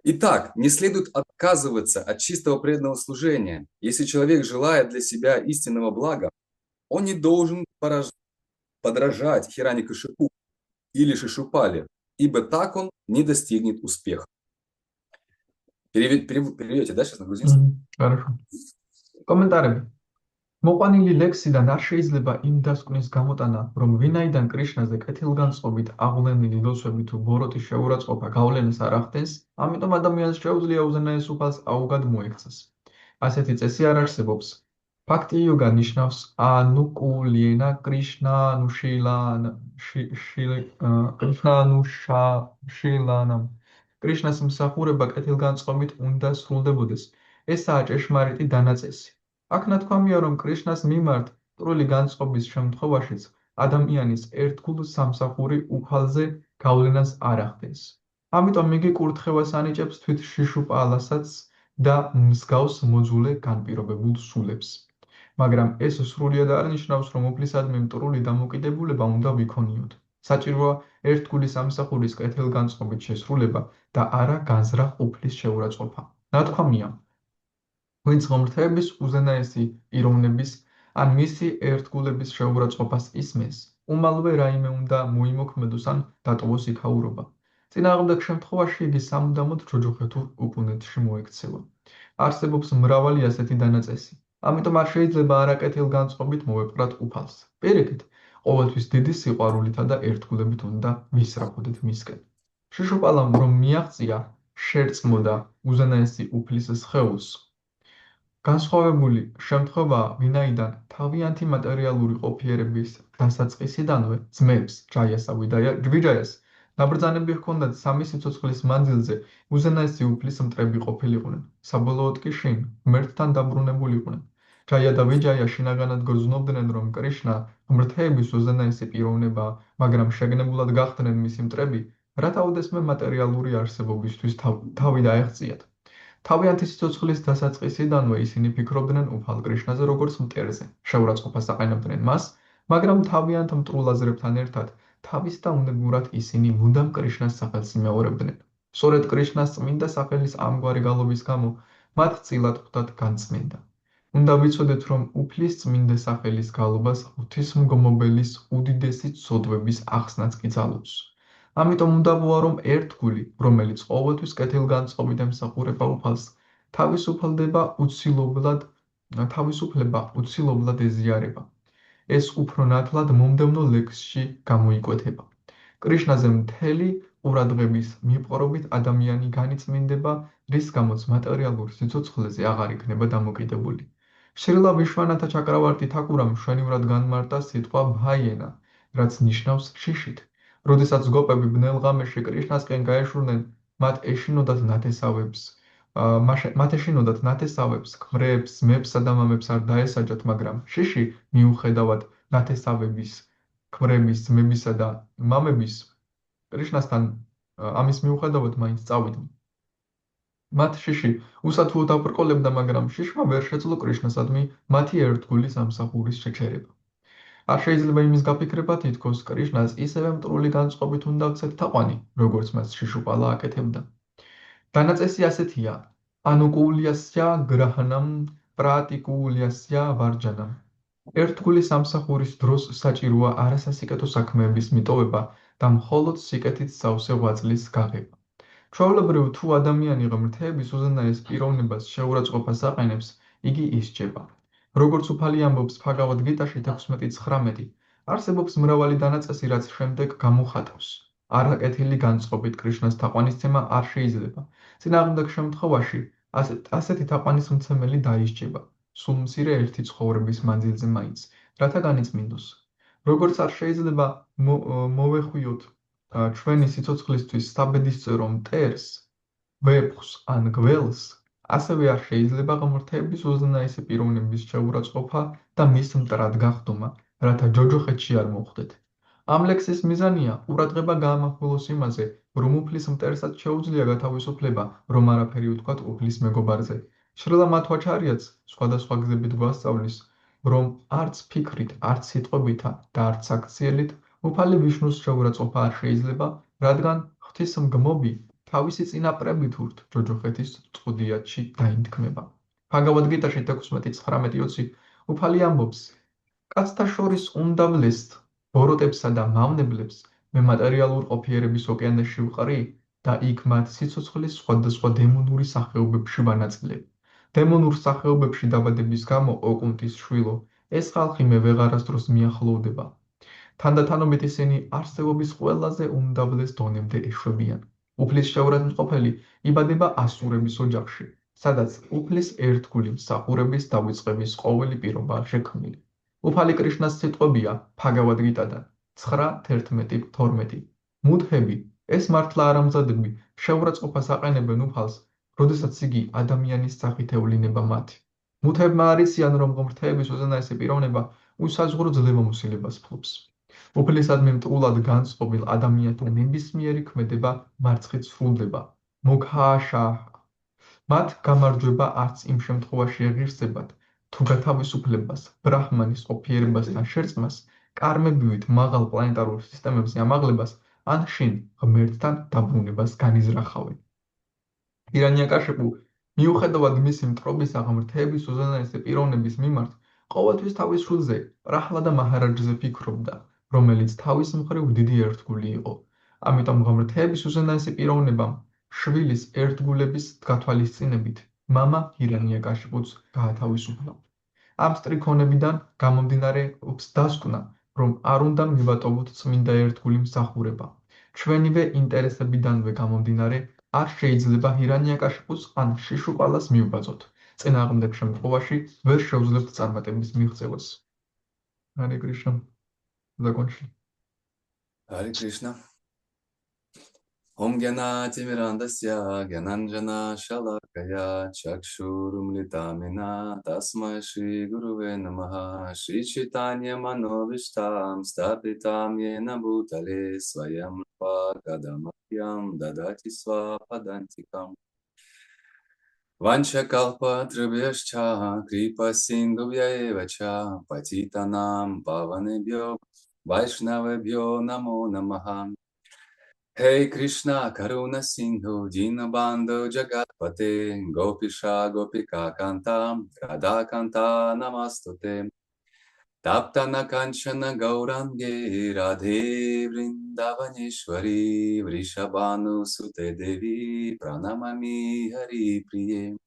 Итак, не следует отказываться от чистого преданного служения. Если человек желает для себя истинного блага, он не должен подражать Хираньякашипу или Шишупале, ибо так он не достигнет успеха. Переведете, да, сейчас на грузинский? Хорошо. კომენტარები. მოყვანილი ლექსიდან არ შეიძლება იმ დასკვნის გამოტანა, რომ ვინაიდან კრიშნაზე კეთილგანწყობით აღვლენილი ლოცვები თუ ბოროტის შეურაცხყოფა გავლენას არ ახდენს, ამიტომ ადამიანს შეუძლია უზენაეს უფალს აუგად მოექცეს. ასეთი წესი არ არსებობს. ფაქტი იოგა ნიშნავს ანუკულიენა კრიშნანუშილანამ. კრიშნას მსახურება კეთილგანწყობით უნდა სრულდებოდეს. ესაა ჭეშმარიტი დანაწესი. აქ ნათქვამია, რომ კრიშნას მიმართ მტრული განწყობის შემთხვევაშიც ადამიანის ერთგულ სამსახური უფალზე გავლენას არ ახდენს. ამიტომ იგი კურთხევას ანიჭებს თვით შიშუპალასაც და მსგავს მოძულე განპირობებულ სულებს. მაგრამ ეს სრულიად არ ნიშნავს, რომ უფლისადმი მტრული დამოკიდებულება უნდა ვიქონიოთ. საჭიროა ერთგული სამსახურის კეთილგანწყობით შესრულება და არა განზრახ უფლის შეურაცხყოფა. ნათქვამია, ვინც ღმრთების უზენაესი პიროვნების ან მისი ერთგულების შეურაცხყოფას ისმენს, უმალვე რაიმე უნდა მოიმოქმედოს ან დატოვოს იქაურობა. წინააღმდეგ შემთხვევაში იგი სამუდამოდ ჯოჯოხეთურ უპუნეთში მოექცევა. არსებობს მრავალი ასეთი დანაწესი. ამიტომ არ შეიძლება არაკეთილგანწყობით მოვეპყრათ უფალს. პირიქით, ყოველთვის დიდი სიყვარულითა და ერთგულებით უნდა ვისწრაფოდეთ მისკენ. შიშუპალამ რომ მიაღწია, შერწმოდა უზენაესი უფლის სხეულს. განსხვავებული შემთხვევაა, ვინაიდან თავიანთი მატერიალური ყოფიერების დასაწყისიდანვე ძმებს ჯაიასა ვიჯაიას ნაბრძანები ჰქონდათ სამი სიცოცხლის მანძილზე უზენაესი უფლის მტრები ყოფილიყვნენ. საბოლოოდ კი შინ ღმერთთან დაბრუნებულიყვნენ. ჯაია და ვიჯაია შინაგანად გრძნობდნენ, რომ კრიშნა ღმრთების უზენაესი პიროვნებაა, მაგრამ შეგნებულად გახდნენ მისი მტრები, რათა უდესმე მატერიალური არსებობისთვის თავი დაეღწიათ. თავიანთი სიცოცხლის დასაწყისიდანვე ისინი ფიქრობდნენ უფალ კრიშნაზე როგორც მტერზე, შეურაცხყოფას აყენებდნენ მას, მაგრამ თავიანთ მტრულ აზრებთან ერთად თავის და უნებურად ისინი მუდამ კრიშნას სახელს იმეორებდნენ. სწორედ კრიშნას წმინდა სახელის ამგვარი გალობის გამო მათ წილად ხვდათ განწმენდა. უნდა ვიცოდეთ, რომ უფლის წმინდა სახელის გალობას ღვთისმგმობელის უდიდესი ცოდვების ახსნაც კი ძალობს. ამიტომ უნდა ვუა, რომ ერთგული, რომელიც ყოველთვის კეთილგანწყობით ემსახურება უფალს, თავისუფლება უცილობლად ეზიარება. ეს უფრო ნათლად მომდევნო ლექსში გამოიკვეთება. კრიშნაზე მთელი ყურადღების მიპყრობით ადამიანი განიწმინდება, რის გამოც მატერიალურ სიცოცხლეზე აღარ იქნება დამოკიდებული. შრილა ვიშვანათა ჩაკრავარტი თაკურამ მშვენივრად განმარტა სიტყვა ბჰაიენა, რაც ნიშნავს შიშით. როდესაც გოპები ბნელ ღამეში კრიშნასკენ გაეშურნენ, მათ ეშინოდათ ნათესავებს, ქმრებს, ძმებსა და მამებს არ დაესაჯათ, მაგრამ შიში მიუხედავად ნათესავების, ქმრების, ძმებისა და მამების კრიშნასთან ამის მიუხედავად მაინც წავიდნენ. მათ შიში უსათუოდ აბრკოლებდა, მაგრამ შიშმა ვერ შეძლო კრიშნასადმი მათი ერთგული სამსახურის შეჩერება. არ შეიძლება იმის გაფიქრება თითქოს კრიშნას ისევე მტრული განწყობით უნდა ვცეთ თაყვანი, როგორც მას შიშუპალა აკეთებდა. დანაწესი ასეთია: ანუკულიასია გრაჰანამ პრატიკულიასია ვარჯანამ. ერთგული სამსახურის დროს საჭიროა არასასიკეთო საქმეების მიტოვება და მხოლოდ სიკეთით სავსე ღვაწლის გაღება. ჩვეულებრივ, თუ ადამიანი ღმრთების უზენაეს პიროვნებას შეურაცხყოფას აყენებს, იგი ისჯება. როგორც უფალი ამბობს ბჰაგავად გიტაში 16:19, არსებობს მრავალი დანაწესი, რაც შემდეგ გამოხატავს. არაკეთილი განწყობით კრიშნას თაყვანისცემა არ შეიძლება. წინააღმდეგ შემთხვევაში ასეთი თაყვანისმცემელი დაისჯება, სულ მცირე ერთი ცხოვრების მანძილზე მაინც, რათა განიწმინდოს. როგორც არ შეიძლება მოვეხვიოთ ჩვენი სიცოცხლისთვის საბედისწერო მტერს, ვეფხს ან გველს, ასევე არ შეიძლება ღმრთების უზენაესი პიროვნების შეურაცხყოფა და მის მტრად გახდომა, რათა ჯოჯოხეთში არ მოხვდეთ. ამ ლექსის მიზანია ყურადღება გაამახვილოს იმაზე, რომ უფლის მტერსაც შეუძლია გათავისუფლება, რომ არაფერი უთქვათ უფლის მეგობარზე. შრილა მათვაჩარიაც სხვადასხვა გზებით გვასწავლის, რომ არც ფიქრით, არც სიტყვებითა და არც აქციელით უფალი ვიშნუს შეურაცხყოფა არ შეიძლება, რადგან ღვთისმგმობი თავისი წინაპრებით ურთ ჯოჯოხეთის წყუდიათში დაინთქმება. ბჰაგავად გიტაში 16:19 უფალი ამბობს: კაცთა შორის უნდა ვლესთ ბოროტებსა და მავნებლებს, მე მატერიალურ ყოფიერების ოკეანეში ვყრი, და იქ მათ სიცოცხლის სხვადასხვა დემონური სახეობებში ვანაწილებ. დემონურ სახეობებში დაბადების გამო, ოკუნთის შვილო, ეს ხალხი მე ვეღარასდროს მიახლოვდება. თანდათანობით ისინი არსებობის ყველაზე უმდაბლეს დონემდე ეშვებიან. უფლის შეურაცხმყოფელი იბადება ასურების ოჯახში, სადაც უფლის ერთგული მსახურების დავიწყების ყოველი პირობაა შექმნილი. უფალი კრიშნას სიტყვებია ფაგავად გიტადან 9:11-12. მუდჰები, ეს მართლა არამზადები, შეურაცხყოფას აყენებენ უფალს, როდესაც იგი ადამიანის სახით ევლინება მათი. მუდჰებმა არიციან, რომ ღმრთების უზენაესი პიროვნება უსაზღვრო ძლევამოსილებას ფლობს. უფლისადმი მტრულად განწყობილ ადამიანთა ნებისმიერი ქმედება მარცხით სრულდება. მოგჰაშაჰ. მათ გამარჯვება არც იმ შემთხვევაში ეღირსებათ, თუ გათავისუფლებას, ბრაჰმანის ყოფიერებასთან შერწყმას, კარმებივით მაღალ პლანეტარულ სისტემებზე ამაღლებას, ან შინ ღმერთთან დაბრუნებას განიზრახავენ. ირანიაკაშეპუ, მიუხედავად მისი მტრობისა ღმრთების უზენაესი პიროვნების მიმართ, ყოველთვის თავის შვილზე, პრაჰლადა მაჰარაჯზე ფიქრობდა, რომელიც თავის მხრივ დიდი ერთგული იყო. ამიტომ ღმრთების უზენაესი პიროვნებამ შვილის ერთგულების გათვალისწინებით მამა ირანიაკაშეპუც გაათავისუფლა. ამ სტრიქონებიდან გამომდინარე დასკვნა, რომ არ უნდა მივატოვოთ წმინდა ერთგული მსახურება. ჩვენივე ინტერესებიდანვე გამომდინარე, არ შეიძლება ირანიაკაშეპუს ან შიშუპალას მივბაძოთ. წინააღმდეგ შემთხვევაში ვერ შევძლებთ წარმატების მიღწევას. ჰარე კრიშნა. закончили. Харе Кришна. Ом Гьянати Мирандасья Гьянанджана Шалакая Чакшурумлитамина Тасмай Шри Гуруве Намаха Шри Чайтанья Мановиштам Стапитам Йена Бутале Своям Кадамахьям Дадати Свападантикам Ванчакалпа Трубешча Крипа Синдубьяевача Патитанам Паванебьо Вайшнавебьо Намо Намаха. Hey Krishna, Karuna Sindhu, Dinabandhu Jagatpate, Gopisha Gopika Kanta, Radha Kanta Namastute, Taptana Kanchana Gaurange, Radhe Vrindavaneshwari, Vrishabhanu Sute Devi, Pranamami Hari Priye.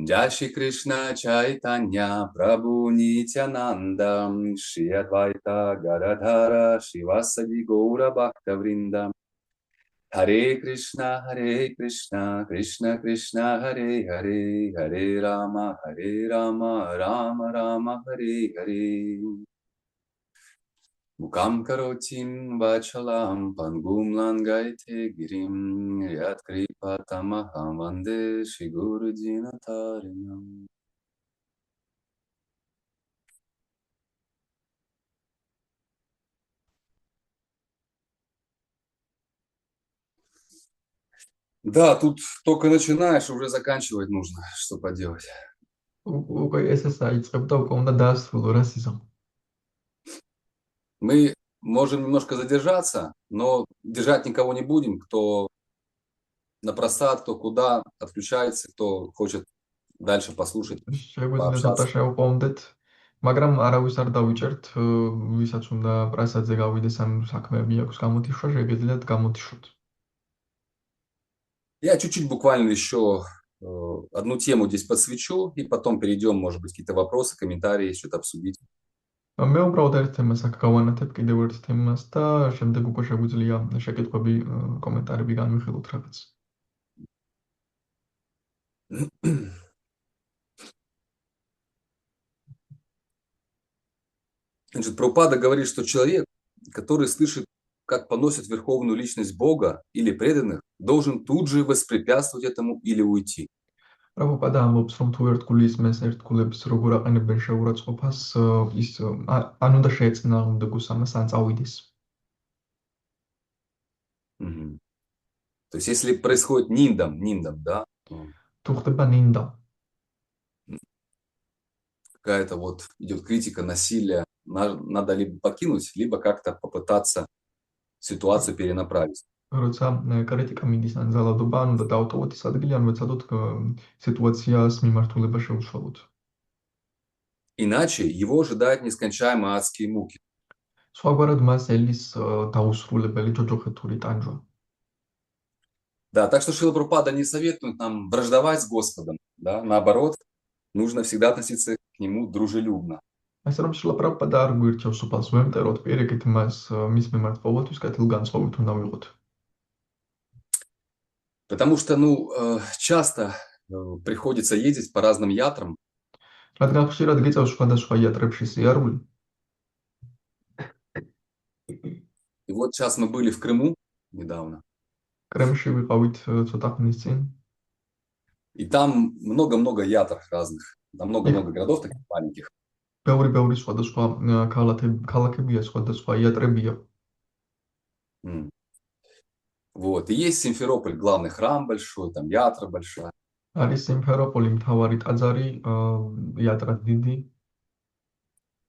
Jai Shri Krishna Chaitanya Prabhu Nityananda Shri Advaita Gadadhara Shivasadi Gaura Bhakta Vrinda Hare Krishna Krishna Krishna Hare Hare Hare Rama Rama Rama Hare Hare Mukam karotim vachalam pangum langaite girim yat kripa tamaham vande shiguru dinatarinam. Да, тут только начинаешь, уже заканчивать нужно, что поделать. უკვე ეს საიწყებდა, უკვე უნდა დაასრულო რა სიზამ. Мы можем немножко задержаться, но держать никого не будем, кто на просад, кто куда отключается, кто хочет дальше послушать. შეგვიძლია ცოტა შევყოვდეთ, მაგრამ არავის არ დავიჭერთ, ვისაც უნდა პრასადზე გავიდეს ან საქმეები აქვს გამოთიშვა, შეგიძლიათ გამოთიშოთ. Я чуть-чуть буквально еще одну тему здесь подсвечу, и потом перейдем, может быть, какие-то вопросы, комментарии, что-то обсудить. მე უბრალოდ ერთ თემას აქ გავანათებ, კიდევ ერთ თემას და შემდეგ უკვე შეგვიძლია შეკითხვები, კომენტარები განვიხილოთ რაღაც. Значит, Прабхупада говорит, что человек, который слышит, как поносит верховную личность Бога или преданных, должен тут же воспрепятствовать этому или уйти. Prabhupada ამბობს, რომ თუ ერთგული ისმენს ერთგულებს როგორ აყენებენ შეურაცხყოფას, ის ან უნდა შეეწინააღმდეგოს ამას, ან წავიდეს. То есть, если происходит ниндам, да? თუ ხდება ნინდა. Какая-то вот идет критика насилия, надо либо покинуть, либо как-то попытаться ситуацию перенаправить. როცა კრიტიკა მიდის ან ძალადობა, ან უნდა დავტოვოთ ის ადგილი, ან ვეცადოთ სიტუაციას მიმართულება შეუშალოთ. Иначе его ожидают нескончаемые адские муки. სხვაგვარად მას ელის დაუსრულებელი ჯოჯოხეთური ტანჯვა. Да, так что Шрила Прабхупада не советует нам враждовать с Господом, да, наоборот, нужно всегда относиться к Нему дружелюбно. ასე რომ შილა პრაბჰუპადა არ გვირჩევს უფალს ვემტეროთ, პირიქით მის მიმართ ყოველთვის კეთილგანწყობით უნდა ვიყოთ. Потому что, часто приходится ездить по разным ятрам. რადგან ხშირად გიწევს სხვადასხვა იატრებში სიარული. И вот сейчас мы были в Крыму недавно. კრემში ვიყავით ცოტა ხნის წინ. И там много-много ятр разных. Там много-много городов таких маленьких. ბევრი სხვადასხვა ქალაქებია, სხვადასხვა იატრებია. Вот. И есть Симферополь, главный храм большой, там ятра большая. არის სიმფეროპოლი, მთავარი ტაძარი, იატრა დიდი.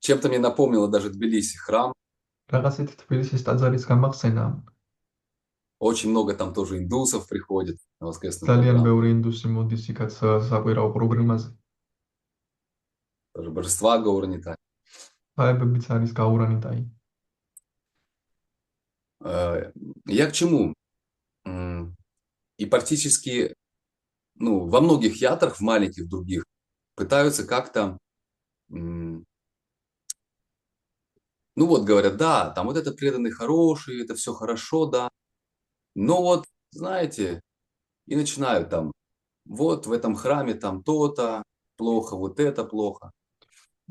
Чем-то мне напомнило даже Тбилиси храм. რაღაცით თბილისის ტაძარის გამახსენა. Очень много там тоже индусов приходит на воскресную ძალიან программу. ბევრი ინდუსი მოდის იქაც საკვირაო პროგრამაზე. Тоже божества Гаурнитая. ფაებებიც არის გაურანიტაი. Я к чему? И практически, во многих ятрах, в маленьких других, пытаются как-то, говорят, да, там вот это преданный хороший, это все хорошо, да. Но вот, знаете, и начинают там, вот в этом храме там то-то плохо, вот это плохо.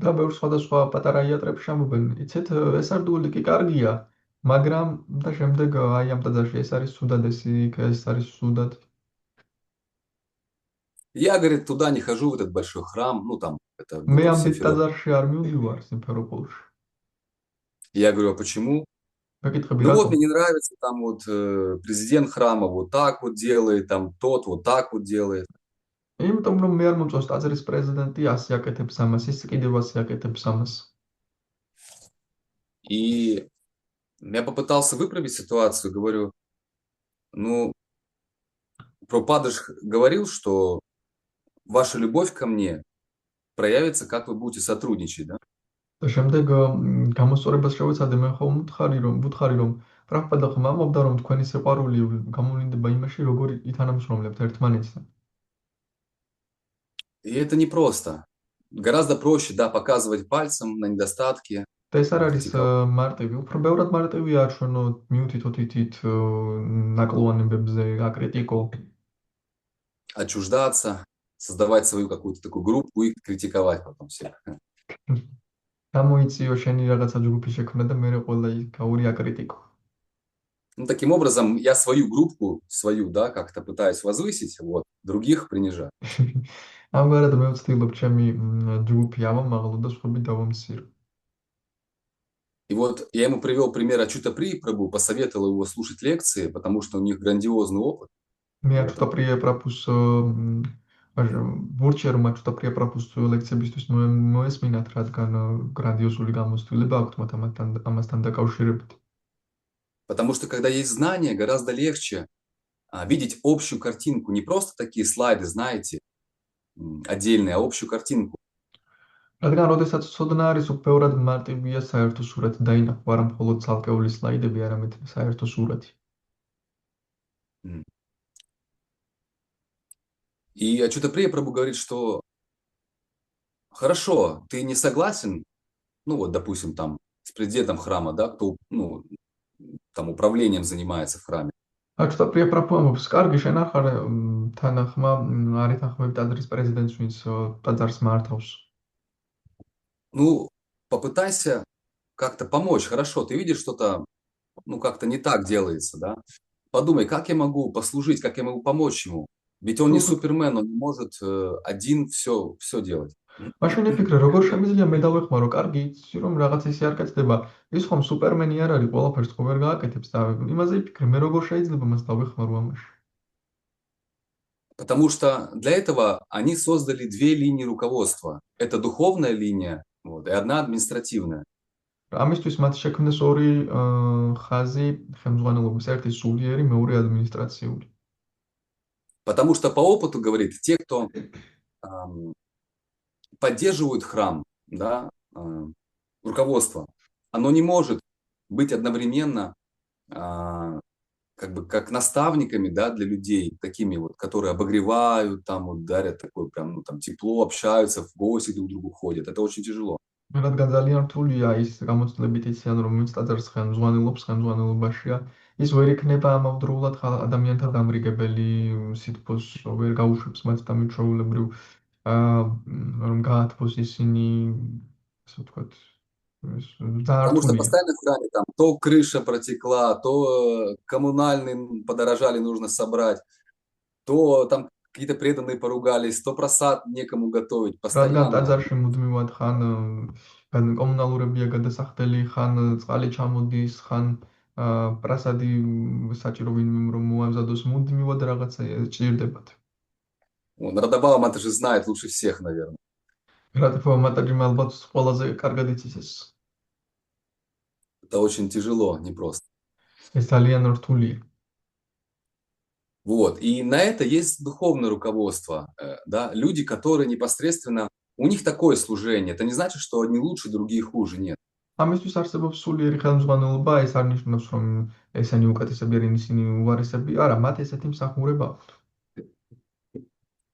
და ბევრ სხვადასხვა პატარა იატრებში ამბობენ, იცით, ეს არდული კი კარგია, მაგრამ და შემდეგ აი ამ ტაძარში ეს არის სუდად, ეს არის სუდად. Я, говорит, туда не хожу, в этот большой храм, там, это მე ამ დიდ Симферополь. ტაძარში არ მივდივარ სიმფეროპოლში. Я говорю, а почему? მეკითხები Вот რატომ? мне не нравится, там вот президент храма вот так вот делает, там тот вот так вот делает. იმიტომ რომ მე არ მომწონს ტაძრის პრეზიდენტი ასე აკეთებს ამას, ის კიდევ ასე აკეთებს ამას. И я попытался выправить ситуацию, говорю, Прабхупада же говорил, что ваша любовь ко мне проявится, как вы будете сотрудничать, да? და შემდეგ გამოსწორებას შევეცადე, მე ხომ ვუთხარი რომ პრაბჰუპადა ხომ ამბობდა რომ თქვენი სიყვარული გამოვლინდება იმაში, როგორ ითანამშრომლებთ ერთმანეთთან. И это непросто. Гораздо проще, да, показывать пальцем на недостатки. და ეს არ არის მარტივი, უფრო ბევრად მარტივია აჩვენოთ მიუთითოთ ითით ნაკლოვანებებზე, აკრიტიკო. Отчуждаться, создавать свою какую-то такую группу и критиковать потом всех. გამოიწიო შენი რაღაცა ჯგუფი შექმნა და მე ყველა გაური აკრიტიკო. Таким образом, я свою группу, да, как-то пытаюсь возвысить, вот, других принижать. ამგვარად მე ვცდილობ ჩემი ჯგუფი ავამაღლო და სხვები დავამცირო. И вот я ему привел пример Ачута При Прабху, посоветовал его слушать лекции, потому что у них грандиозный опыт. მე აჩუთა პრია პრაბჰუს ვურჩია რომ აჩუთა პრია პრაბჰუს ლექციებისთვის მოესმინათ, რადგან გრანდიოზული გამოცდილება აქვთ მათ ამასთან დაკავშირებით. Потому что когда есть знания, гораздо легче видеть общую картинку, не просто такие слайды, знаете, отдельные, а общую картинку. რადგან როდესაც ცოდნა არის, უბრალოდ მარტივია საერთო სურათი დაინახო, არა მხოლოდ ცალკეული სლაიდები, არამედ საერთო სურათი. И Ачута Прия Прабху говорит, что хорошо, ты не согласен, допустим, там, с президентом храма, да, кто, там, управлением занимается в храме. აჩუთა პრია პრაბჰუ ამბობს, კარგი, შენ ახარ თანახმა არ ეთანხმები ტაძრის პრეზიდენტს, ვინც ტაძარს მართავს. Попытайся как-то помочь. Хорошо, ты видишь что-то, как-то не так делается, да? Подумай, как я могу послужить, как я могу помочь ему. Ведь он не супермен, он не может один все делать. მაშინ იფიქრე, როგორ შემიძლია მე დავეხმარო, კარგი, იცი რომ რაღაც ისე არ კეთდება, ის ხომ სუპერმენი არ არის, ყველაფერს ხო ვერ გააკეთებს და იმაზე იფიქრე, მე როგორ შეიძლება მას დავეხმარო ამაში. Потому что для этого они создали две линии руководства. Это духовная линия, и одна административная. ამისთვის მათ შექმნეს ორი ხაზი ხელმძღვანელობის, ერთი სულიერი, მეორე ადმინისტრაციული. Потому что по опыту говорит, те, кто поддерживают храм, да, руководство, оно не может быть одновременно как бы как наставниками, да, для людей, такими вот, которые обогревают, там вот дарят такое прям, ну, там тепло, общаются, в гости друг к другу ходят. Это очень тяжело. რადგან ძალიან რთულია ის გამოცდილებით იციან, რომ ვინც ტაძარს ხელმძღვანელობს, ხელმძღვანელობაშია, ის ვერ იქნება ამავდროულად ადამიანთა დამრიგებელი, სითბოს ვერ გაუშვებს მათ და მიჩვეულებრივ რომ გაათბოს ისინი, ასე ვთქვათ, ძალიან Потому что რთულია. постоянно в храме там то крыша протекла, то коммунальные подорожали, нужно собрать, то там какие-то преданные поругались, то просад некому готовить. რადგან Постоянно там. ტაძარში მუდმივად ხან კომუნალურებია გადასახდელი, ხან წყალი ჩამოდის, ხან პრასადი საჭირო ვინმე რომ მოამზადოს, მუდმივად რაღაცა ჭირდებათ. Вон, Радабаум это же знает лучше всех, наверное. რატო მატაჯიმ ალბათ ყველაზე კარგად იცის ეს. Это очень тяжело, непросто. ეს ძალიან რთულია. Вот. И на это есть духовное руководство, да, люди, которые непосредственно, у них такое служение. Это не значит, что одни лучше, другие хуже, нет. ამისთვის არსებობს სულიერი ხელმძღვანელობა, ეს არ ნიშნავს, რომ ესენი უკეთესები არიან, ისინი უარესები. არა, მათ ესეთი მსახურება აქვთ.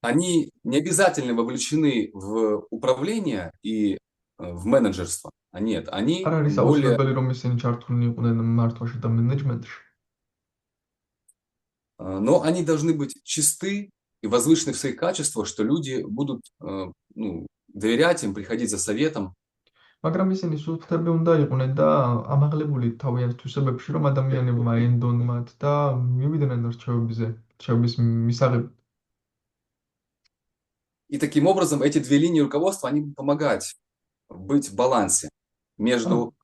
Они не обязательно вовлечены в управление и в менеджерство. А нет, они არ არის более... აუცილებელი, რომ ისინი ჩართულნი იყვნენ მართვაში და მენეჯმენტში. Но они должны быть чисты и возвышены в своих качествах, что люди будут доверять им, приходить за советом. მაგრამ ისინი სულთები უნდა იყვნენ და ამაღლებული თავიანთ თვისებებში, რომ ადამიანებმა ენდონ მათ და მივიდნენ რჩევების მისაღებად. И таким образом эти две линии руководства, они будут помогать быть в балансе между...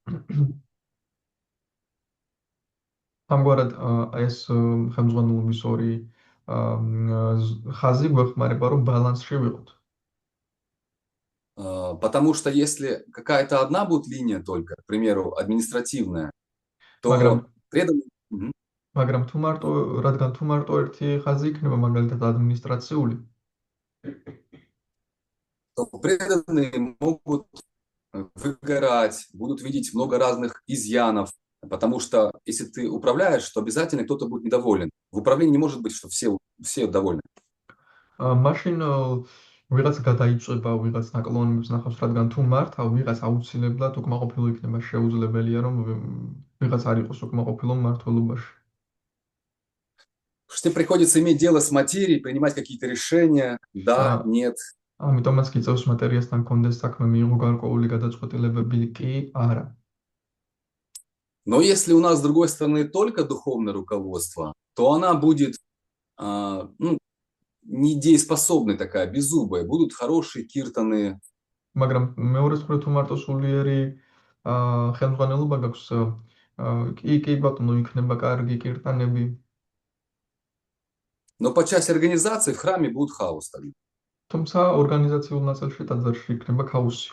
ამგვარად ეს ხელმძღვანელობის ორი ხაზი გვეხმარება, რომ ბალანსში ვიყოთ. Потому что если какая-то одна будет линия только, к примеру, административная, то преданные... მაგრამ რადგან თუ მარტო ერთი ხაზი იქნება, მაგალითად ადმინისტრაციული, то преданные могут выгорать, будут видеть много разных изъянов, потому что если ты управляешь, то обязательно кто-то будет недоволен. В управлении не может быть, что все довольны. მაშინ ვიღაც გადაიწვება, ვიღაც ნაკლონებს ნახავს, რადგან თუ მართავ, ვიღაც აუცილებლად უკმაყოფილო იქნება, შეუძლებელია, რომ ვიღაც არ იყოს უკმაყოფილო მმართველობაში. Что приходится иметь дело с материей, принимать какие-то решения, да, нет. ამიტომაც გიწევს მატერიასთან კონდეს საქმე, მიიღო გარკვეული გადაწყვეტილებები, კი, არა. Но если у нас, с другой стороны, только духовное руководство, то она будет недееспособной такая, беззубая. Будут хорошие киртаны. მაგრამ მეორე მხრივ თუ მარტო სულიერი ხელმძღვანელობა გაქვს, კი ბატონო, იქნება კარგი კირტანები. Но по части организации в храме будет хаос тогда. თუმცა ორგანიზაციულ ნაწილში ტაძარში იქნება ქაოსი.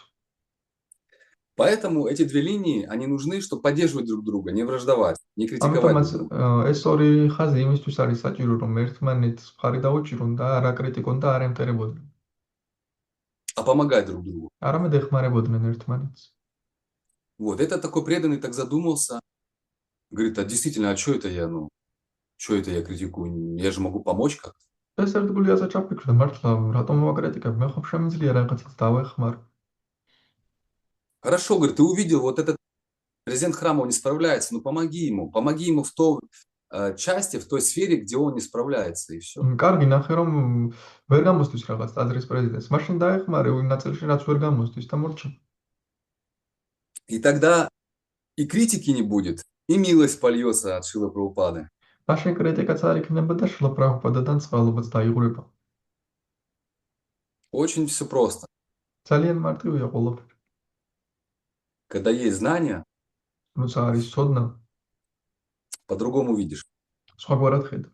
Поэтому эти две линии, они нужны, чтобы поддерживать друг друга, не враждовать, не критиковать друг друга. ეს ორი ხაზი იმისთვის არის საჭირო, რომ ერთმანეთს მხარი დაუჭირონ და არ აკრიტიკონ და არ ემტერებოდნენ. А помогать друг другу. არამედ ეხმარებოდნენ ერთმანეთს. Вот, это такой преданный так задумался. Говорит, а действительно, а что это я критикую? Я же могу помочь как-то. ეს ერთგული ასე ჩაფიქრდა, მართლა, რატომ ვაკრიტიკებ? მე ხო შემიძლია რაღაცას დავეხმარ. Хорошо, говорит, ты увидел, вот этот президент храма, он не справляется, ну помоги ему в той части, в той сфере, где он не справляется, и все. კარგი, ნახე, რომ ვერ გამოსთვის რაღაც ტაძრის პრეზიდენტს. მაშინ დაეხმარე იმ ნაწილში, რაც ვერ გამოსთვის და მორჩა. И тогда и критики не будет, и милость польется от Шрилы Прабхупады. მაშინ კრიტიკაც არ იქნება და შრილა პრაბჰუპადადან წყალობაც დაიღვრება. Очень все просто. ძალიან მარტივია ყველაფერი. Когда есть знания, როცა არის ცოდნა, по-другому видишь. სხვაგვარად ხედავ.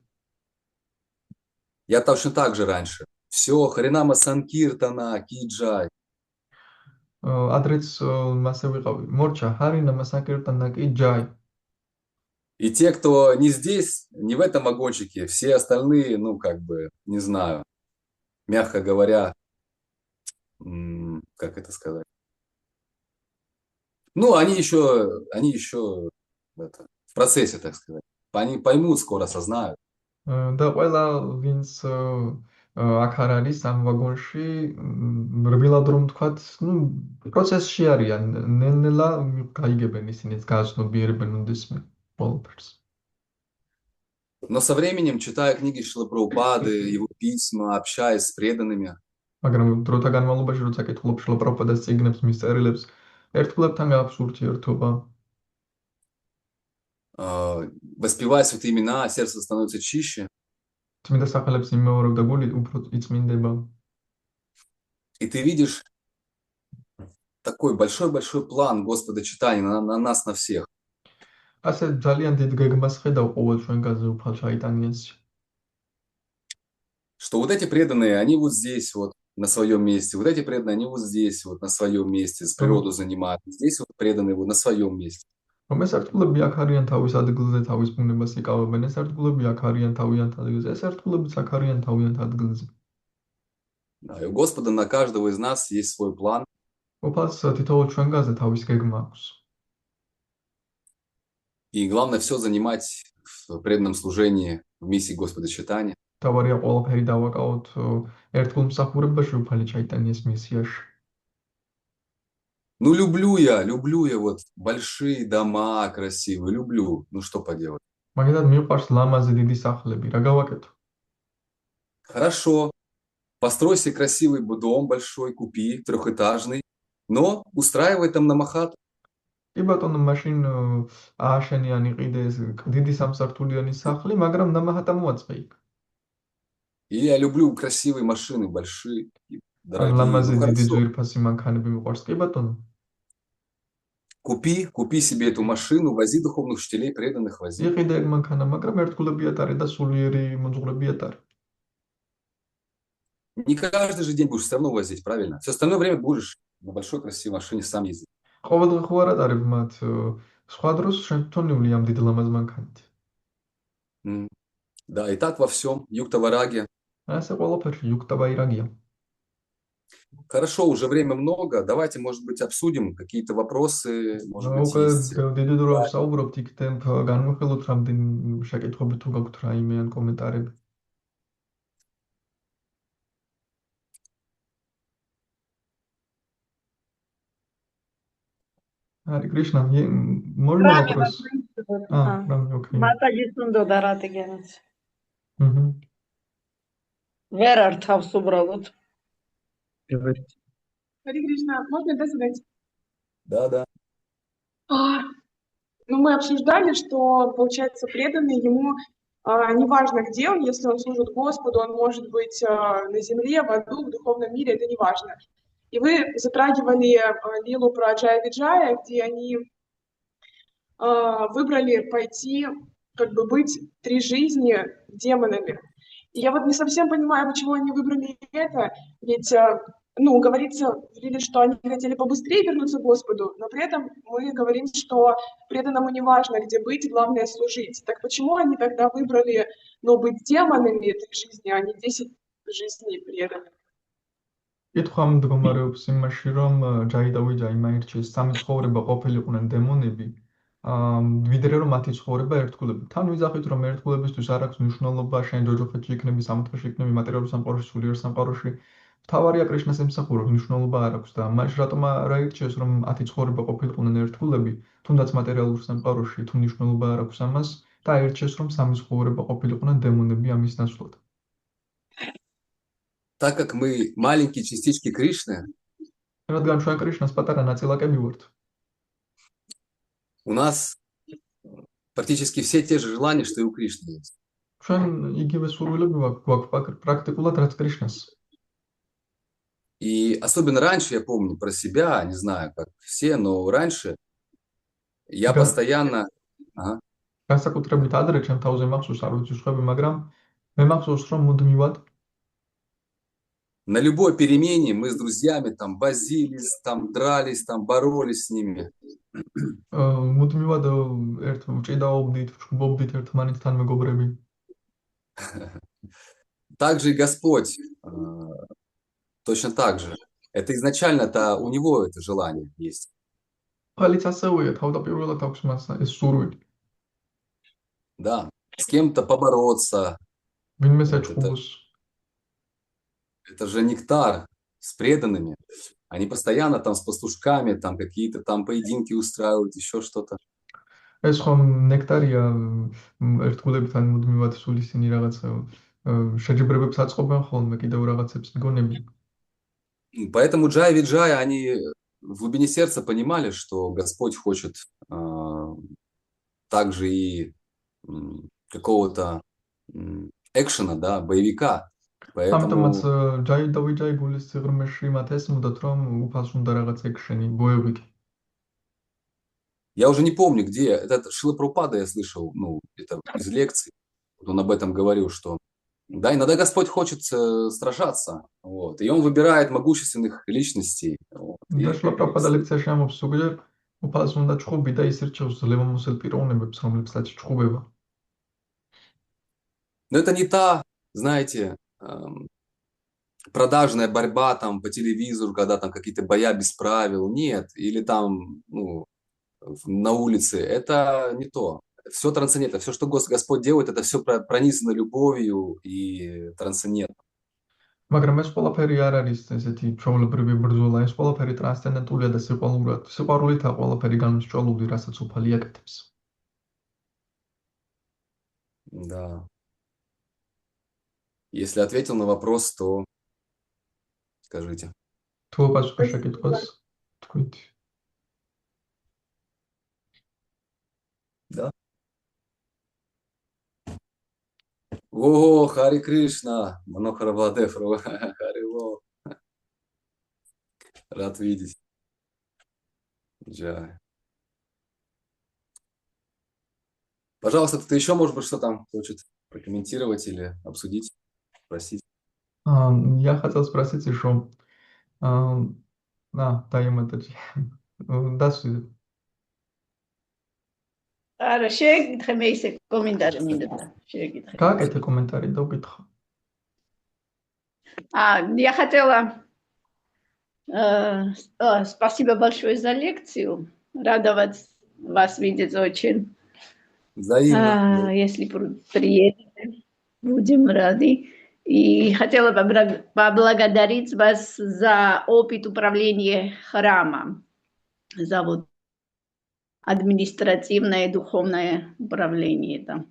Я точно так же раньше. Все, Харинама Санкиртана, Киджай. ადრეც მასე ვიყავი. მორჩა, ჰარინამა საკირტანა, კიჯაი. И те, кто не здесь, не в этом вагончике, все остальные, не знаю, мягко говоря, как это сказать? Они еще в процессе, так сказать. Они поймут, скоро осознают. და ყველა ვინც აქ არ არის ამ ვაგონში, რბილად რომ თქვათ, ну, პროცესში არიან, ნელ-ნელა გაიგებენ ისინიც, გააცნობიერებენ უდისმე ყველაფერს. Но со временем, читая книги Шрилы Прабхупады, его письма, общаясь с преданными, მაგრამ დროთა განმავლობაში, როცა კითხულობ შრილა პრაბჰუპადას წიგნებს, მის წერილებს, ერთგულებთან გააქვს ურთიერთობა. воспевая святые имена, сердце становится чище. წმინდა სახელებს იმეორებ და გული უფრო იწმინდება. И ты видишь такой большой-большой план Господа читания на нас, на всех. ასე ძალიან დიდ გეგმას ხედავ ყოველ ჩვენგანზე უფალ ჩაიტანიანსში. Что вот эти преданные, они вот здесь вот на своем месте, вот эти преданные, они вот здесь вот на своем месте, с природу занимают. Здесь вот преданные вот на своем месте. რომ ეს ერთგულები აქ არიან თავის ადგილზე, თავის ბუნებას იკავებენ, ეს ერთგულები აქ არიან თავიანთ ადგილზე, ეს ერთგულებიც აქ არიან თავიანთ ადგილზე. Да, и у Господа на каждого из нас есть свой план. უფალს თითოეულ ჩვენგანზე თავის გეგმა აქვს. И главное все занимать в преданном служении, в миссии Господа читания. თავარია ყველაფერი დავაკავოთ ერთგულ მსახურებაში უფალი ჩაიტანიას მისიაში. Ну, люблю я вот большие дома красивые, люблю. Ну, что поделать. მაგალითად მიყვარს ლამაზი დიდი სახლები, რა გავაკეთო? Хорошо, построй себе красивый дом большой, купи, трехэтажный, но устраивай там намахат. კი ბატონო, მაშინ ააშენიანი ყიდე ეს დიდი სამსართულიანი სახლი, მაგრამ ნამაჰატა მოაწყე იქ. И я люблю красивые машины, большие, дорогие. ლამაზი Ну, დიდი хорошо. ძვირფასი მანქანები მიყვარს, კი ბატონო. Купи себе эту машину, вози духовных учителей, преданных вози. იყიდე ეგ მანქანა, მაგრამ ერთგულები ატარე და სულიერი მონძღვრები ატარე. Не каждый же день будешь все равно возить, правильно? Все остальное время будешь на большой красивой машине сам ездить. ყოველდღე ხო არ ატარებ მათ, სხვა დროს შენ თვითონული ამ დიდ ლამაზ მანქანით. Да, и так во всем. Юкта вараги. ასე ყველაფერში იუქტა ვაირაგია. Хорошо, уже время много. Давайте, может быть, обсудим какие-то вопросы. Может быть, უკვე есть. დიდი დრო ვსაუბრობთ იქ თემ განვიხილოთ რამდენი შეკითხვები თუ გაქვთ რაიმე ან კომენტარები. Хари Кришна, можно вопрос? Окей. Матаджи სუნდოდა რატიგენიც. Мгм. ვერ არ თავს უბრალოდ. Хари Кришна, можно это задать? Да. Ну, мы обсуждали, что, получается, преданный ему неважно где он, если он служит Господу, он может быть на земле, в аду, в духовном мире, это не важно. И вы затрагивали лилу про Джая Виджая, где они выбрали пойти, как бы быть 3 жизни демонами. И я вот не совсем понимаю, почему они выбрали это, ведь, ну, говорится в Лиле, что они хотели побыстрее вернуться к Господу, но при этом мы говорим, что преданному не важно, где быть, главное служить. Так почему они тогда выбрали, ну, быть демонами 3 жизни, а не 10 жизней преданных? კითხვა მდგომარეობს იმაში, რომ ჯაი და ვიჯაი მაირჩეს სამი ცხოვრება ყოფილიყვნენ დემონები, ვიდრე რომ მათი ცხოვრება ერთგულები. თან ვიზახით, რომ ერთგულებისთვის არ აქვს მნიშვნელობა, შენ ჯოჯოხეთში იქნები, სამოთხეში იქნები, მატერიალურ სამყაროში, სულიერ სამყაროში. მთავარია კრიშნას ემსახურებ, მნიშვნელობა არ აქვს და მაშინ რატომ არ აირჩიეს, რომ მათი ცხოვრება ყოფილიყვნენ ერთგულები, თუნდაც მატერიალურ სამყაროში, თუ მნიშვნელობა არ აქვს ამას და აირჩიეს, რომ სამი ცხოვრება ყოფილიყვნენ დემონები ამის ნაცვლად. Так как мы маленькие частички Кришны, რადგან ჩვენ კრიშნას პატარა ნაწილაკები ვართ, у нас практически все те же желания, что и у Кришны есть. ჩვენ იგივე სურვილები გვაქვს პრაქტიკულად რაც კრიშნას. И особенно раньше, я помню про себя, не знаю, как все, но раньше я Да. постоянно... Ага. განსაკუთრებით ადრე ჩემ თავზე მახსოვს, არ ვიცი სხვები, მაგრამ მე მახსოვს, რომ მუდმივად На любой перемене мы с друзьями там возились, там дрались, там боролись с ними. მუდმივად ერთ ჭიდაობდით, ვჭუბობდით ერთმანეთთან მეგობრები. Также и Господь точно так же. Это изначально-то у него это желание есть. ხალიც ასეულია, თავდაპირველად აქვს მას ეს სურვილი. Да, с кем-то побороться. ვინმეს Вот ეჭყუბოს. это же нектар с преданными. Они постоянно там с пастушками, там какие-то там поединки устраивают, еще что-то. ეს ხომ ნექტარია ერთგულებთან მუდმივად სულ ისინი რაღაცა შეჯიბრებებს აწყობენ ხოლმე კიდევ რაღაცებს მგონები. Поэтому Джай Виджай, они в глубине сердца понимали, что Господь хочет также и какого-то экшена, да, боевика. ამიტომაც Поэтому ჯაი და ვიჯაი გულის სიღრმეში მათ ესმოდათ, რომ უფალს უნდა რაღაც ექშენი, ბოევიკი. я уже не помню, где. Это Шрила Прабхупада я слышал, ну, это из лекций. Он об этом говорил, что да, иногда Господь хочет сражаться, вот, и Он выбирает могущественных личностей. Вот, და შლა პრაბჰუპადა ლექციაში ამბობს, ზოგჯერ უფალს უნდა ჩხუბი და ის ირჩევს ძლევამოსილ პიროვნებებს, რომლებსაც ჩხუბება. Но это не та, знаете, продажная борьба там по телевизору, когда там какие-то боя без правил. Нет. Или там, ну, на улице. Это не то. Все трансцендентно. Все, что Господь делает, это все пронизано любовью и трансцендентно. მაგრამ ეს ყველაფერი არ არის ესეთი ჩვეულებრივი ბრძოლა, ეს ყველაფერი ტრანსცენდენტულია და სიყვარულითაა ყველაფერი განმსჭვალული, რასაც უფალი აკეთებს. Да. Если ответил на вопрос, то скажите. თუ პასუხი შეკითხვას თქვით. Да. О, Хари Кришна, Манохара Владев, Харило. Рад видеть. Джай. Пожалуйста, кто-то еще, может быть, что там хочет прокомментировать или обсудить, спросить? Я хотел спросить еще. Таиматаджи. Дасвидет. არა, შეგითხე მე ისე კომენტარი მინდა შეგითხე. Как это комментарий добитха? Я хотела спасибо большое за лекцию. Радовать вас видеть очень. Взаимно. Если приедете, будем рады. И хотела поблагодарить вас за опыт управления храмом, за вот административное и духовное управление. Это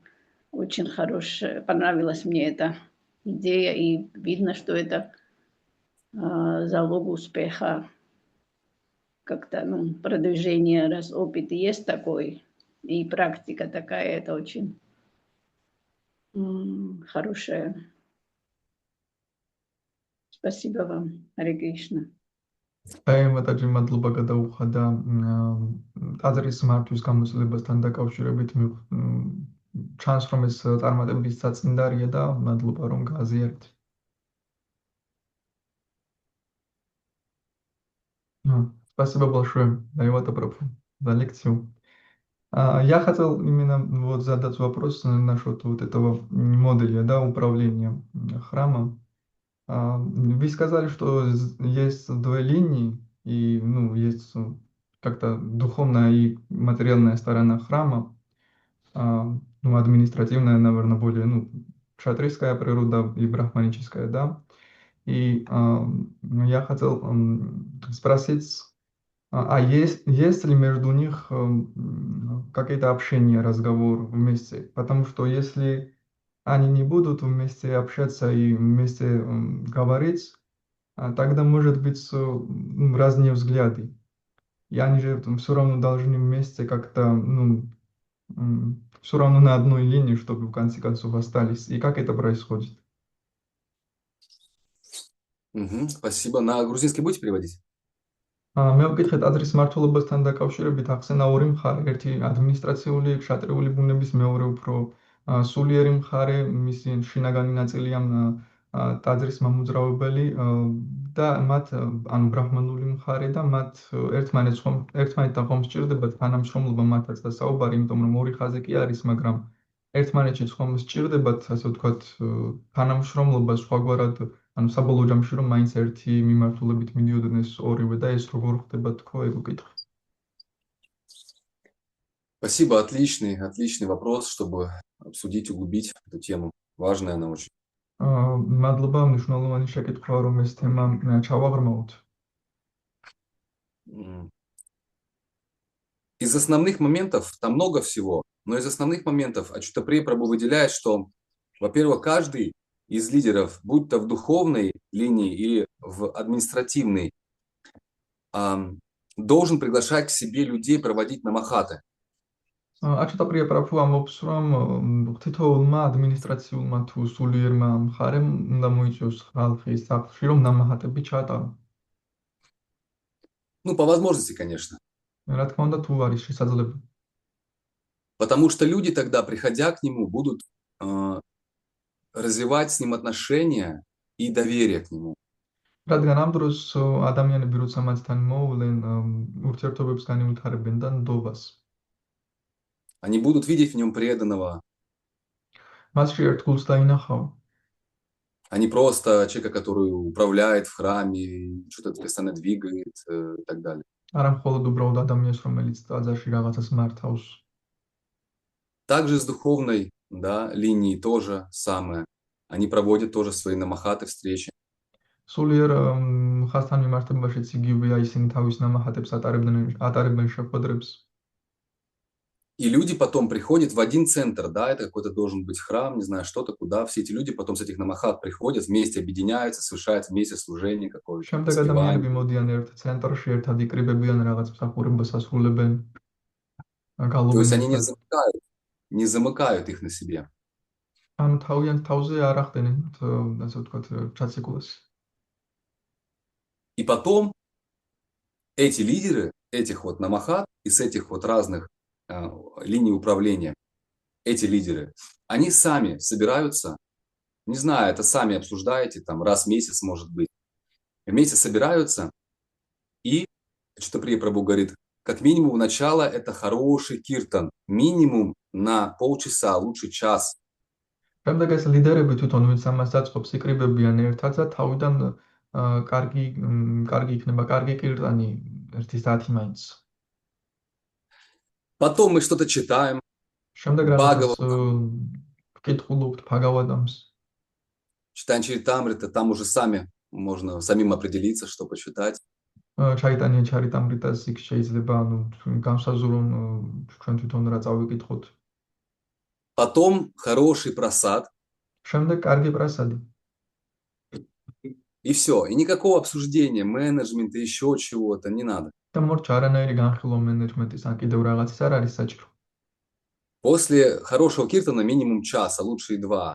очень хорошее, понравилась мне эта идея, и видно, что это залог успеха, как-то продвижение, раз опыт есть такой, и практика такая, это очень хорошая. Спасибо вам, Харе Кришна. Таиматаджи მადლობა გადაუხადა ტაძრის მართვის გამოსვლებასთან დაკავშირებით ჩანს რომ ეს წარმატების საწინდარია და მადლობა რომ გააზიარეთ. Спасибо большое, Дайвата Прабху, за лекцию. Я хотел именно вот задать вопрос насчет вот этого модуля, да, управления храмом. Вы сказали, что есть две линии, и есть как-то духовная и материальная сторона храма, административная, наверное, более кшатрийская природа и брахманическая, да. И я хотел спросить, есть ли между них какие-то общения, разговор вместе? Потому что если они не будут вместе общаться и вместе говорить, тогда может быть разные взгляды. И они же все равно должны вместе как-то, все равно на одной линии, чтобы в конце концов остались. И как это происходит? Спасибо. На грузинский будете переводить? მე ვკითხე ტაძრის მმართველობასთან დაკავშირებით ახსენა ორი მხარე, ერთი ადმინისტრაციული, კშატრიული ბუნების, მეორე უფრო სულიერი მხარე, მისი შინაგანი ნაწილია ტაძრის მამოძრავებელი და მათ ანუ ბრაჰმანული მხარე და მათ ერთმანეთთან ხომ სჭირდებათ თანამშრომლობა მათაც და საუბარი, იმიტომ რომ ორი ხაზი კი არის, მაგრამ ერთმანეთში ხომ სჭირდებათ, ასე ვთქვათ, თანამშრომლობა სხვაგვარად, ანუ საბოლოო ჯამში რომ მაინც ერთი მიმართულებით მიდიოდნენ ორივე და ეს როგორ ხდება თქო ეგ უკითხე. Спасибо, отличный вопрос, чтобы обсудить, углубить эту тему. Важная она очень. მადლობა, მნიშვნელოვანი შეკითხვა, რომ ეს თემა ჩავაღრმავთ. Из основных моментов, там много всего, но из основных моментов Ачутаприя Прабху выделяет, что, во-первых, каждый из лидеров, будь то в духовной линии или в административной, должен приглашать к себе людей проводить намахаты. Ачутаприя Прабху ამბობს, რომ თითოეულმა ადმინისტრაციულმა თუ სულიერმა მხარემ უნდა მოიწვიოს ხალხის სახლში, რომ ნამაჰატები ჩაატარონ. Ну, по возможности, конечно. რა თქმა უნდა, თუ არის შესაძლებელი. Потому что люди тогда, приходя к нему, будут развивать с ним отношения и доверие к нему. რადგან ამ დროს ადამიანები როცა მათთან მოვლენ, ურთიერთობებს განივითარებენ და ნდობას. Они будут видеть в нем преданного. მასში ერთგულს დაინახავ. А не просто человека, который управляет в храме, что-то постоянно двигает и так далее. არა მხოლოდ უბრალოდ ადამიანს, რომელიც ტაძარში რაღაცას მართავს. Также с духовной, да, линией тоже самое. Они проводят тоже свои намахаты, встречи. სულიერ ხასთან მიმართებაშიც იგივეა, ისინი თავის ნამაჰატებს ატარებენ შეხვედრებს. И люди потом приходят в один центр, да, это какой-то должен быть храм, не знаю, что-то, куда все эти люди потом с этих намахат приходят, вместе объединяются, совершают вместе служение какое-то. შემდეგ ადამიანები მოდიან ერთ ცენტრში, ერთად იკრიბებიან, რაღაც მსახურებას ასრულებენ. То есть они не замыкают их на себе. ანუ თავიანთ თავზე არ ახდენენ, ასე ვთქვათ, ჩაციკულას. И потом эти лидеры этих вот намахат из этих вот разных линий управления, эти лидеры, они сами собираются, не знаю, это сами обсуждаете, там раз в месяц, может быть, вместе собираются, и Ачутаприя Прабху говорит, как минимум начало это хороший киртан, минимум на полчаса, лучше час. შემდეგ ეს ლიდერები თვითონ ვინც ამას დაწყობს იკრიბებიან ერთად და თავიდან კარგი იქნება, კარგი კირტანი 1 საათი მაინც. Потом мы что-то читаем. შემდეგ რაღაცას ვკითხულობთ Бхагаватамс. Читаем Чаритамрита, там уже можно самим определиться, что почитать. ჩაიტანია ჩარიტამრიტას, იქ შეიძლება განსაზღვრონ ჩვენ თვითონ რა წავიკითხოთ. Потом хороший прасад. შემდეგ კარგი პრასადი. И все. И никакого обсуждения, менеджмента, еще чего-то не надо. და მორჩა არანაირი განხილვა მენეჯმენტის ან კიდევ რაღაცის არ არის საჭირო. После хорошего киртана минимум час, а лучше и 2.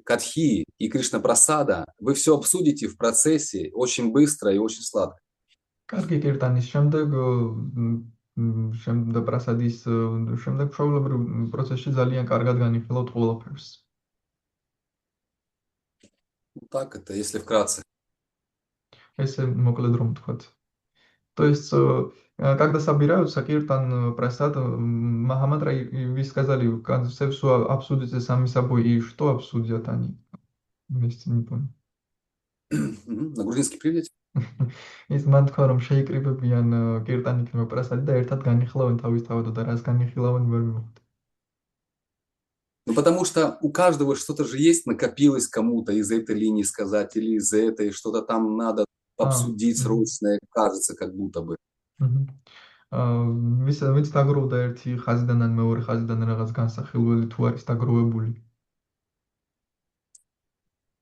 Катхи и Кришна прасада вы все обсудите в процессе очень быстро и очень сладко. კარგი კირტანის შემდეგ პრასადის შემდეგ ჩვეულებრივ პროცესში ძალიან კარგად განიხილავთ ყველაფერს. Так это, если вкратце. Если моклед ром вход. То есть, когда собираются киртан просад, Махамад вы сказали, все обсудите сами собой, и что обсудят они? Вместе, не понял. На грузинский приведите? ის მან თქვა რომ შეიკრიბებიან კირტანი იქნება პრასადი და ერთად განიხილავენ თავისთავად და რას განიხილავენ ვერ მივხვდი. Ну потому что у каждого что-то же есть, накопилось кому-то из этой линии сказать или из этой, что-то там надо обсудить срочно, кажется, как будто бы. ვინც დაგროვდა ერთი ხაზიდან ან მეორე ხაზიდან რაღაც განსახილველი თუ არის დაგროვებული.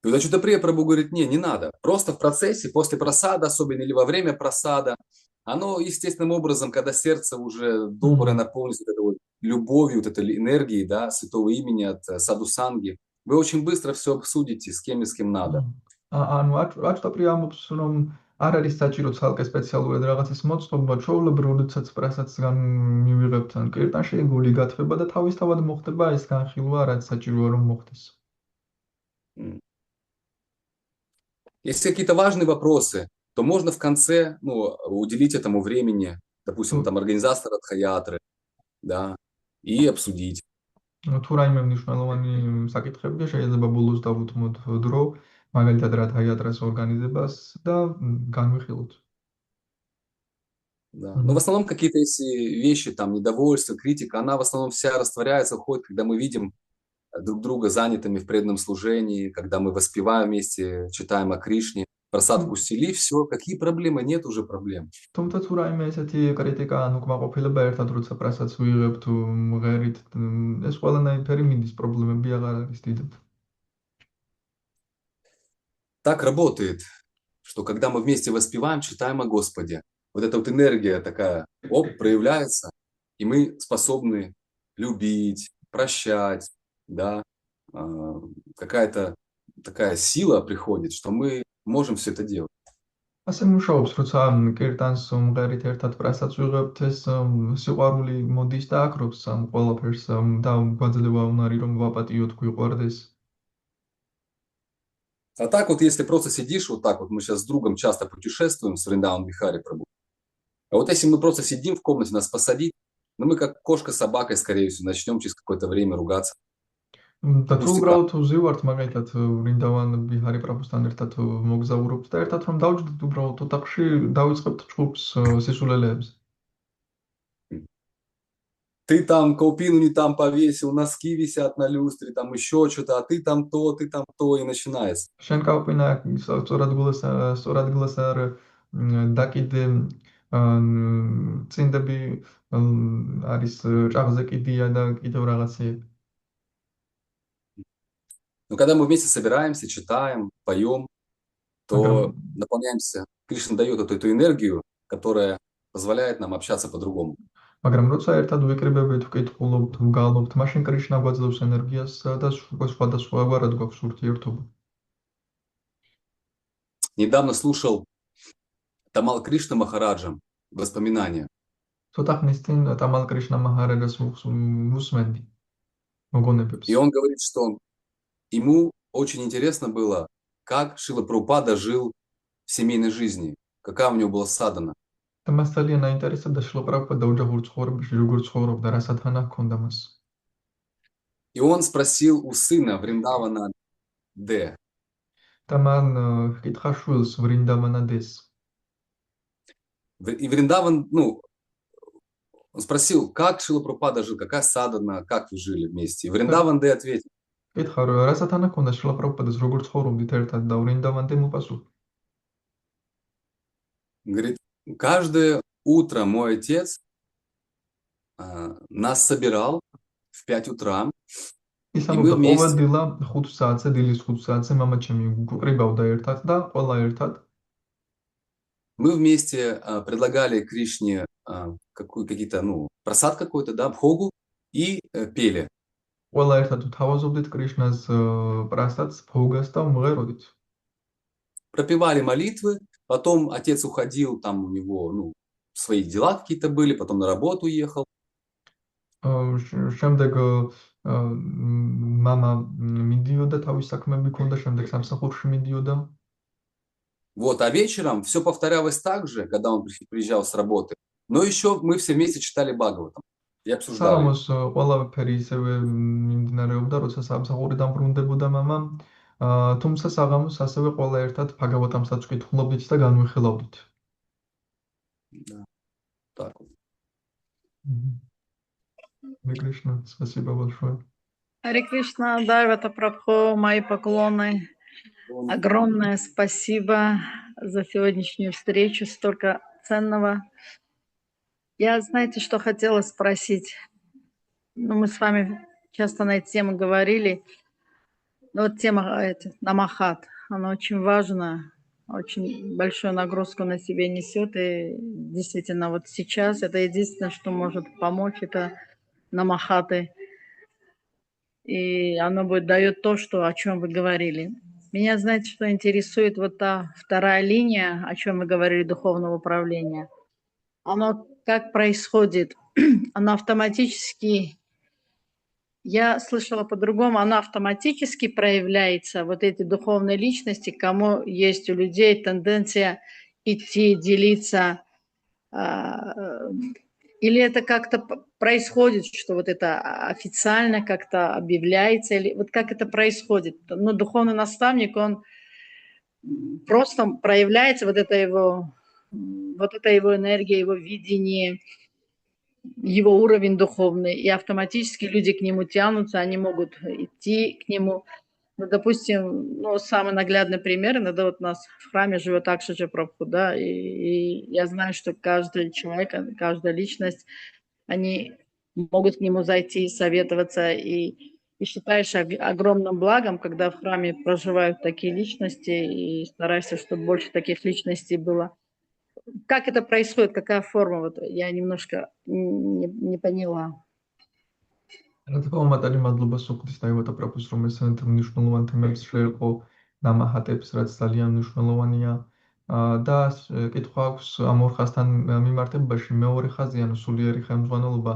И вот Ачутаприя Прабху говорит, не надо. Просто в процессе, после прасада, особенно или во время прасада, оно естественным образом, когда сердце уже доброе, наполнится вот этой вот любовью, вот этой энергией, да, святого имени от саду-санги, вы очень быстро все обсудите, с кем и с кем надо. ანუ Ачутаприя ამბობს, რომ არ არის საჭირო ცალკე სპეციალურად რაღაცის მოწყობა, ჩვეულებრივ როდესაც პრასადსგან მივიღებთ ან კირტანში გული გათხრება და თავისთავად მოხდება ეს განხილვა, რაც საჭიროა რომ მოხდეს. Если какие-то важные вопросы, то можно в конце уделить этому времени, допустим, там организатор Радха-ятры, да, и обсудить. თუ რაიმე მნიშვნელოვანი საკითხებია, შეიძლება ბოლოს დავუთმოთ დრო, მაგალითად Радха-ятрას ორგანიზებას და განვიხილოთ. Да. Но в основном какие-то эти вещи, там, недовольство, критика, она в основном вся растворяется, уходит, когда мы видим друг друга занятыми в преданном служении, когда мы воспеваем вместе, читаем о Кришне, просадку стили, все, какие проблемы? Нет уже проблем. თუმცა თუ რაიმე ესეთი კრიტიკა ან უკმაყოფილება ერთად როცა პრასაც ვიღებ თუ მღერით ეს ყველანაირი მიდის პრობლემები აღარ არის დიდად. Так работает, что когда мы вместе воспеваем, читаем о Господе, вот эта вот энергия такая, проявляется, и мы способны любить, прощать, да, какая-то такая сила приходит, что мы можем все это делать. ასე მუშაობს, როცა კირტანს მღერით ერთად პრასაც ვიღებთ, ეს სიყვარული მოდის და აკრობს ამ ყველაფერს და გვაძლევა უნარი რომ ვაპატიოთ, გვიყვარდეს. А так вот, если просто сидишь вот так вот, мы сейчас с другом часто путешествуем с Вриндаван Бихари Прабху. А вот если мы просто сидим в комнате, нас посадить, ну мы как кошка с собакой, скорее всего, начнем через какое-то время ругаться. და თუ უბრალოდ ვზივართ მაგალითად ვრინდავან ბიჰარი პრაბჰუსთან ერთად მოგზაურობთ და ერთად რომ დავჯდეთ უბრალოდ ოთახში დავიწყებთ ჭუბს სისულელეებზე. Ты там колпину не там повесил, носки висят на люстре, там еще что-то, а ты там то, и начинается. შენ კალპინა სწორად გლას არ დაკიდე წინდები არის ჭაღზე კიდია და კიდევ რაღაცეები. Но когда мы вместе собираемся, читаем, поем, то наполняемся. Кришна дает эту энергию, которая позволяет нам общаться по-другому. მაგრამ როცა ერთად ვიკრიბებით, ვკითხულობთ, ვგალობთ, მაშინ კრიშნა გვაძლევს ენერგიას და სხვადასხვაგვარად გვაქვს ურთიერთობა. Недавно слушал Тамал Кришна Махараджа воспоминания. ცოტა ხნის წინ ტამალ კრიშნა მაჰარაჯას ვუსმენდი მოგონებებს. И он говорит, что ему очень интересно было, как Шрила Прабхупада жил в семейной жизни, какая у него была садхана. და მას ძალიან აინტერესებდა შრილა პრაბჰუპადა ოჯახურ ცხოვრებაში როგორ ცხოვრობდა, რა სათანა ჰქონდა მას. И он спросил у сына Вриндавана Д. და მან ჰკითხა შვილს ვრინდავანა დეს. И Вриндаван, он спросил, как Шрила Прабхупада жил, какая садхана, как вы жили вместе. И Вриндаван Д ответил. ჰკითხა რა სათანა ჰქონდა შრილა პრაბჰუპადას, როგორ ცხოვრობდით ერთად და ვრინდავან დე მოპასუხა. Говорит, каждое утро мой отец нас собирал в 5 утра. ის ამბობდა, ყოველდღილა 5 საათზე, დილის 5 საათზე მამაჩემი გვყრიბავდა ერთად და ყველა ერთად. Мы вместе предлагали Кришне какие-то, просад какой-то, да, бхогу, и пели. ყველა ერთად თავაზობდით კრიშნას პრასადს, ბჰოგას და მღეროდით. Пропевали молитвы, потом отец уходил, там у него, свои дела какие-то были, потом на работу ехал. შემდეგ мама მიდიოდა, თავის საქმეები ჰქონდა, შემდეგ სამსახურში მიდიოდა. Вот, а вечером все повторялось так же, когда он приезжал с работы, но еще мы все вместе читали Бхагаватам и обсуждали. საღამოს ყველაფერი ისევე მიმდინარეობდა, როცა სამსახურიდან ბრუნდებოდა мама, თუმცა საღამოს ასევე ყველა ერთად ბჰაგავატამსაც ვკითხულობდით და განვიხილავდით. Да. Так вот. Харе Кришна, спасибо большое. Харе Кришна, Дайвата Прабху, мои поклоны. Огромное спасибо за сегодняшнюю встречу, столько ценного. Я, знаете, что хотела спросить? Мы с вами часто на эту тему говорили. Вот тема намахат, она очень важна, очень большую нагрузку на себе несет. И действительно, вот сейчас это единственное, что может помочь, это намахаты. И оно дает то, о чем вы говорили. Меня, знаете, что интересует, вот та вторая линия, о чем мы говорили, духовного управления. Оно как происходит? Оно автоматически, я слышала по-другому, оно автоматически проявляется, вот эти духовные личности, кому есть у людей тенденция идти, делиться, или это как-то происходит, что вот это официально как-то объявляется, или вот как это происходит? Духовный наставник, он просто проявляется, вот это его вот эта его энергия, его видение, его уровень духовный, и автоматически люди к нему тянутся, они могут идти к нему. Ну, допустим, самый наглядный пример, иногда вот у нас в храме живет Акшаджа Прабху, да, и я знаю, что каждый человек, каждая личность, они могут к нему зайти и советоваться, и считаешь огромным благом, когда в храме проживают такие личности, и стараешься, чтобы больше таких личностей было. Как это происходит, какая форма? Вот я немножко не поняла. თუმცა მადლობა სუხდის დაივათა პროფეს რომ ესენთ მნიშვნელოვან თემებს შეერყო ნამაჰატებს რაც ძალიან მნიშვნელოვანია და კითხვა აქვს ამ ორ ხაზთან მიმართებაში მეორე ხაზი ანუ სულიერი ხელმძღვანელობა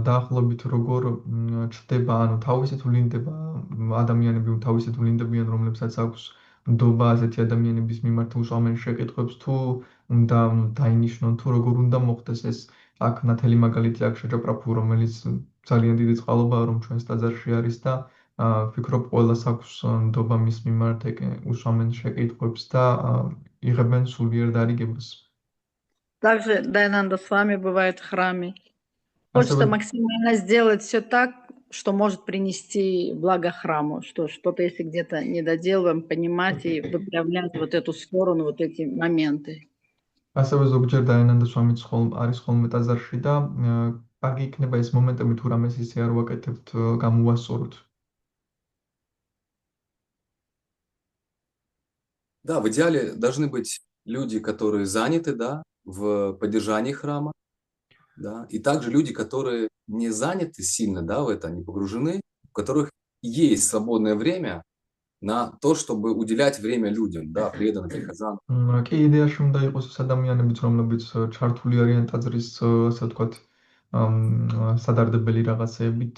დაახლოებით როგორ ჩდება ანუ თავისით ვლინდება ადამიანები თავისით ვლინდებიან რომლებსაც აქვს ნდობა ასეთი ადამიანების მიმართ უშუალოდ შეკითხვებს თუ უნდა დაინიშნონ თუ როგორ უნდა მოხდეს ეს აქ ნათელი მაგალითი აქ შეჯაბრაფუ რომელიც ძალიან დიდი წყალობაა რომ ჩვენს ტაძარში არის და ვფიქრობ ყველას აქვს ნდობა მის მიმართ უსვამენ შეკითხვებს და იღებენ სულიერ დარიგებას. Также Дайананда с вами бывает в храме. Хочется максимально сделать все так, что может принести благо храму, что что-то, если где-то не доделываем, понимать и выправлять вот эту сторону, вот эти моменты. ასევე ზოგჯერ დაიანანდა с вами არის ხოლმე ტაძარში და კარგი იქნება ეს მომენტები თუ რამეს ისე არ ვაკეთებთ გამოვასწოროთ. Да, в идеале должны быть люди, которые заняты, да, в поддержании храма, да, и также люди, которые не заняты сильно, да, в это, не погружены, у которых есть свободное время на то, чтобы уделять время людям, да, преданным прихожанам. კი იდეაში უნდა იყოს ეს ადამიანებიც, რომლებიც ჩართული არიან ტაძრის, ასე ვთქვათ, სადარდებელი რაღაცეებით,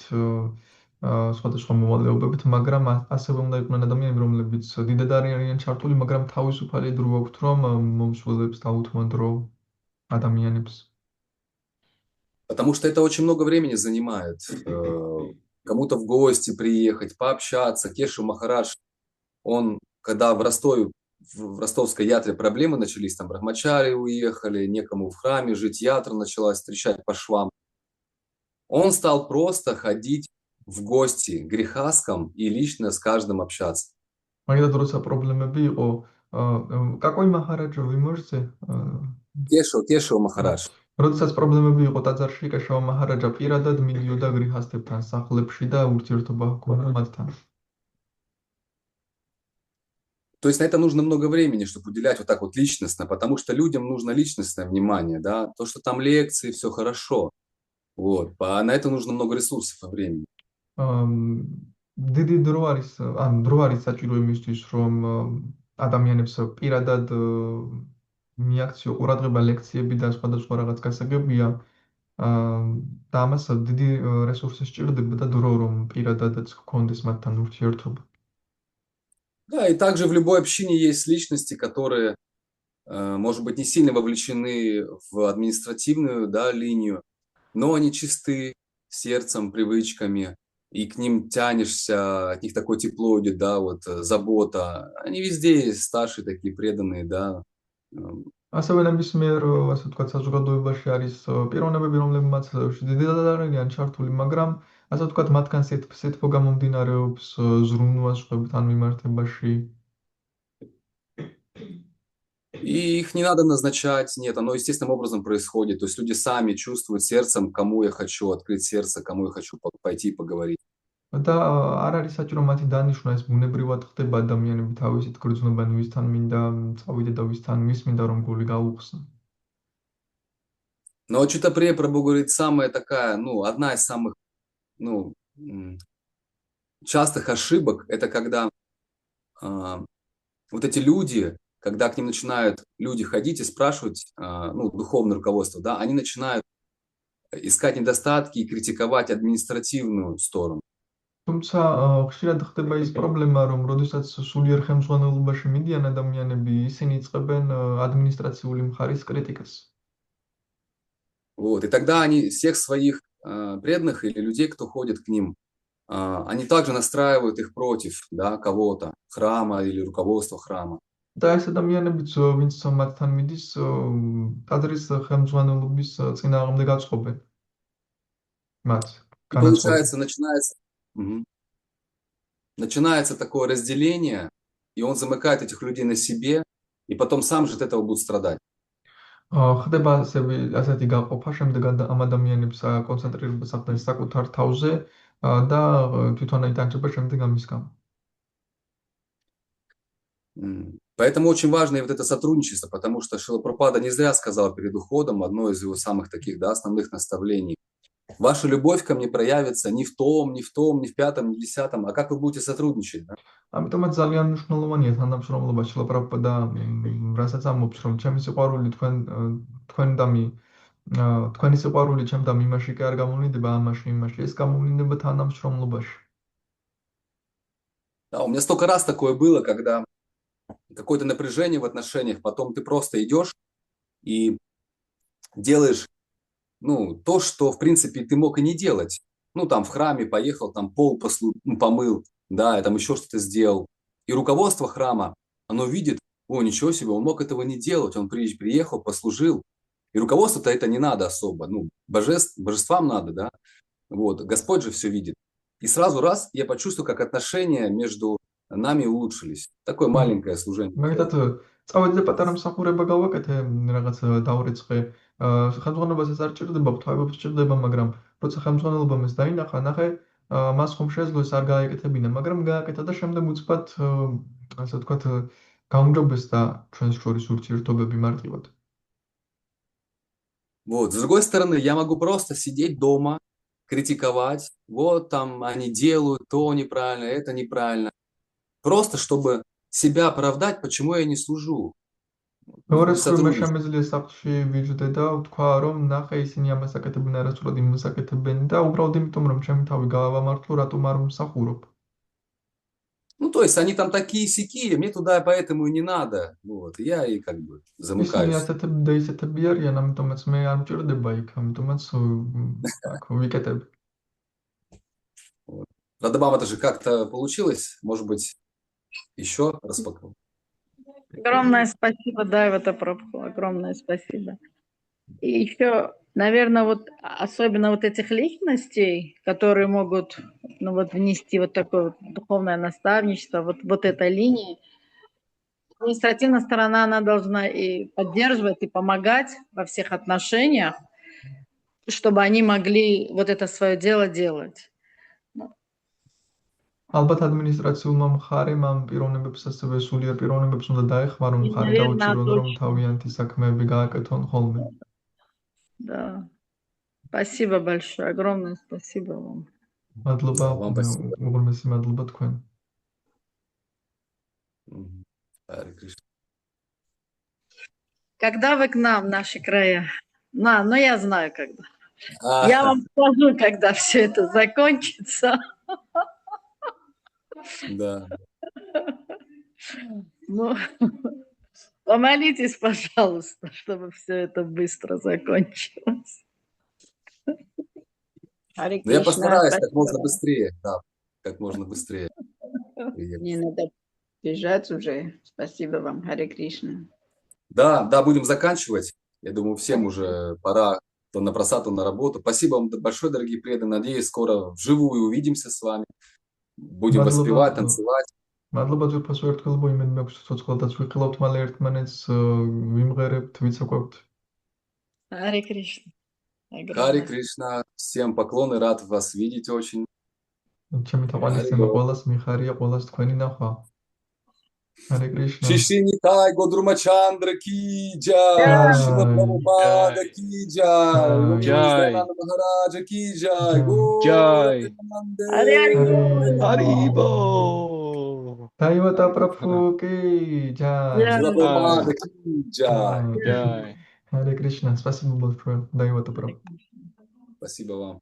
სხვადასხვა მოვალეობებით, მაგრამ ასევე უნდა იყვნენ ადამიანები, რომლებიც დიდად არიან ჩართული, მაგრამ თავისუფალი დრო აქვთ, რომ მომსვლელებს დაუთმონ დრო ადამიანებს. Потому что это очень много времени занимает. Кому-то в гости приехать, пообщаться. Кеша Махарадж, он, когда в ростовской ятре проблемы начались, там брахмачари уехали, некому в храме жить, ятра началась встречать по швам. Он стал просто ходить в гости к грехаскам и лично с каждым общаться. Магадад роца проблемები იყო. Какой Махарадж вы можете? Кешава Махарадж. როდესაც პრობლემები იყო ტაძარში, კეშავა მაჰარაჯა პირადად მიდიოდა გრიჰასტებთან სახლებში და ურთიერთობა ჰქონდა მათთან. То есть на это нужно много времени, чтобы уделять вот так вот личностно, потому что людям нужно личностное внимание, да, то, что там лекции, все хорошо, вот, а на это нужно много ресурсов и времени. დიდი დრო არის საჭირო იმისთვის, რომ ადამიანებს პირადად მიაქციო ყურადღება ლექციები და სხვადასხვა რაღაც გასაგებია და ამას დიდი რესურსი სჭირდება და დრო რომ პირადადაც გქონდეს მათთან ურთიერთობა. Да, и также в любой общине есть личности, которые, может быть, не сильно вовлечены в административную, да, линию, но они чисты сердцем, привычками, и к ним тянешься, от них такое тепло идет, да, вот забота. Они везде есть старшие такие преданные, да. ასევე ნებისმიერ, ასე ვთქვათ, საზოგადოებაში არის პიროვნებები, რომლებმაც დიდად არიან ჩართული, მაგრამ ასე ვთქვათ, მათგან სითბო გამომდინარეობს ზრუნვა სხვებთან მიმართებაში. И их не надо назначать, нет, оно естественным образом происходит. То есть люди сами чувствуют сердцем, кому я хочу открыть сердце, кому я хочу пойти и поговорить. და არ არის საჭირო მათი დანიშვნა, ეს ბუნებრივად ხდება ადამიანები თავისით გრძნობენ ვისთან მინდა წავიდე და ვისთან მის მინდა რომ გული გაუხსნა. Но Читтаприя Прабху говорит, самая такая, одна из самых, частых ошибок, это когда вот эти люди, когда к ним начинают люди ходить и спрашивать, духовное руководство, да, они начинают искать недостатки и критиковать административную сторону. თუმცა ხშირად ხდება ის პრობლემა, რომ როდესაც სულიერ ხელმძღვანელობაში მიდიან ადამიანები, ისინი იწყებენ ადმინისტრაციული მხარის კრიტიკას. Вот, и тогда они всех своих преданных или людей, кто ходит к ним, они также настраивают их против, да, кого-то, храма или руководства храма. და ეს ადამიანებიც, ვინც მათთან მიდის, ტაძრის ხელმძღვანელობის წინააღმდეგ აწყობენ მათ И განაცხადებს. получается, начинается такое разделение, и он замыкает этих людей на себе, и потом сам же от этого будет страдать. ხდება ასეთი გაყოფა, შემდგარ ამ ადამიანებს კონცენტრირებას ახდენის საკუთარ თავზე და თვითონ იტანჯება შემდეგ ამის გამო. Поэтому очень важно и вот это сотрудничество, потому что Шрила Прабхупада не зря сказал перед уходом одно из его самых таких, да, основных наставлений. Ваша любовь ко мне проявится не в том, не в пятом, не в десятом, а как вы будете сотрудничать. Да? ამიტომაც ძალიან მნიშვნელოვანია თანამშრომლობა Შრილა პრაბჰუპადა, რასაც ამბობს, რომ ჩემი სიყვარული თქვენ და თქვენი სიყვარული ჩემთან იმაში კი არ გამოვლინდება, იმაში, ეს გამოვლინდება თანამშრომლობაში. Да, у меня столько раз такое было, когда какое-то напряжение в отношениях, потом ты просто идешь и делаешь, то, что, в принципе, ты мог и не делать. Там в храме поехал, там пол помыл, да, и там еще что-то сделал. И руководство храма, оно видит, ничего себе, он мог этого не делать, он приехал, послужил. И руководству-то это не надо особо, божествам надо, да. Вот, Господь же все видит. И сразу раз я почувствовал, как отношения между нами улучшились. Такое маленькое служение. მაგათაც წავედი და პატარა მსახურება გავაკეთე, რაღაც დავრიცხე. ხელმძღვანელობასაც არ ჭირდება, ღვთაებებს ჭირდება, მაგრამ როცა ხელმძღვანელობამ ეს დაინახა, ნახე, მას ხომ შეძლო ეს არ გააკეთებინა, მაგრამ გააკეთა და შემდეგ უცბად, ასე ვთქვათ, გაუმჯობესდა ჩვენს შორის ურთიერთობები მარტივად. Вот, с другой стороны, я могу просто сидеть дома, критиковать, вот там они делают то неправильно, это неправильно. Просто чтобы себя оправдать, почему я не служу. მეორე მხრივ შემიძლია სახლში ვიჯდე და ვთქვა, რომ ნახე ისინი ამას აკეთებენ, არასწორად იმას აკეთებენ და უბრალოდ იმიტომ, რომ ჩემი თავი გავამართლო, რატომ არ მსახურობ. То есть они там такие-сякие, мне туда поэтому и не надо. Вот, я и как бы замыкаюсь. ისინი ასეთები და ისეთები არიან, ამიტომაც მე არ მჭირდება იქ, ამიტომაც ვიკეთებ. Радабам, это же как-то получилось? Может быть, еще распаковал? Огромное спасибо, Дайвата Прабху, огромное спасибо. И еще, наверное, вот особенно вот этих личностей, которые могут внести вот такое вот духовное наставничество, вот этой линии, административная сторона, она должна и поддерживать, и помогать во всех отношениях, чтобы они могли вот это свое дело делать. ალბათ ადმინისტრაციულმა მხარემ ამ პიროვნებებს ასევე სულიერ პიროვნებებს უნდა დაეხმარონ მხარი დაუჭირონ, რომ თავიანთი საქმეები გააკეთონ ხოლმე. Да. Спасибо большое, огромное спасибо вам. მადლობა, უღრმესი მადლობა თქვენ. Когда вы к нам, в наши края? Но я знаю, когда. Я вам скажу, когда все это закончится. Да. Помолитесь, пожалуйста, чтобы все это быстро закончилось. Я постараюсь как можно быстрее, да, как можно быстрее. Не надо бежать уже. Спасибо вам, Харе Кришна. Да, будем заканчивать. Я думаю, всем уже пора то на просад, то на работу. Спасибо вам большое, дорогие преданные. Надеюсь, скоро вживую увидимся с вами. Будем воспевать, танцевать. მადლობა ძვირფასო ერთგულებო, იმედი მაქვს ცოცხლადაც ვიყილავთ მალე ერთმანეთს, ვიმღერებთ, ვიცოქვებთ. Харе Кришна. Харе Кришна. Всем поклоны, рад вас видеть очень. ჩემი თაყვანისცემა ყველას მიხარია ყველას თქვენი ნახვა. Харе Кришна. Шиши Нитай Годрумачандра ки джай, Шрила Прабхупада ки джай, Нандананда Махараджа ки джай, Джай. Харибол. Дайвата Прабху ки джай. Шрила Прабхупада ки джай. Харе Кришна. Спасибо большое, Дайвата Прабху. Спасибо вам.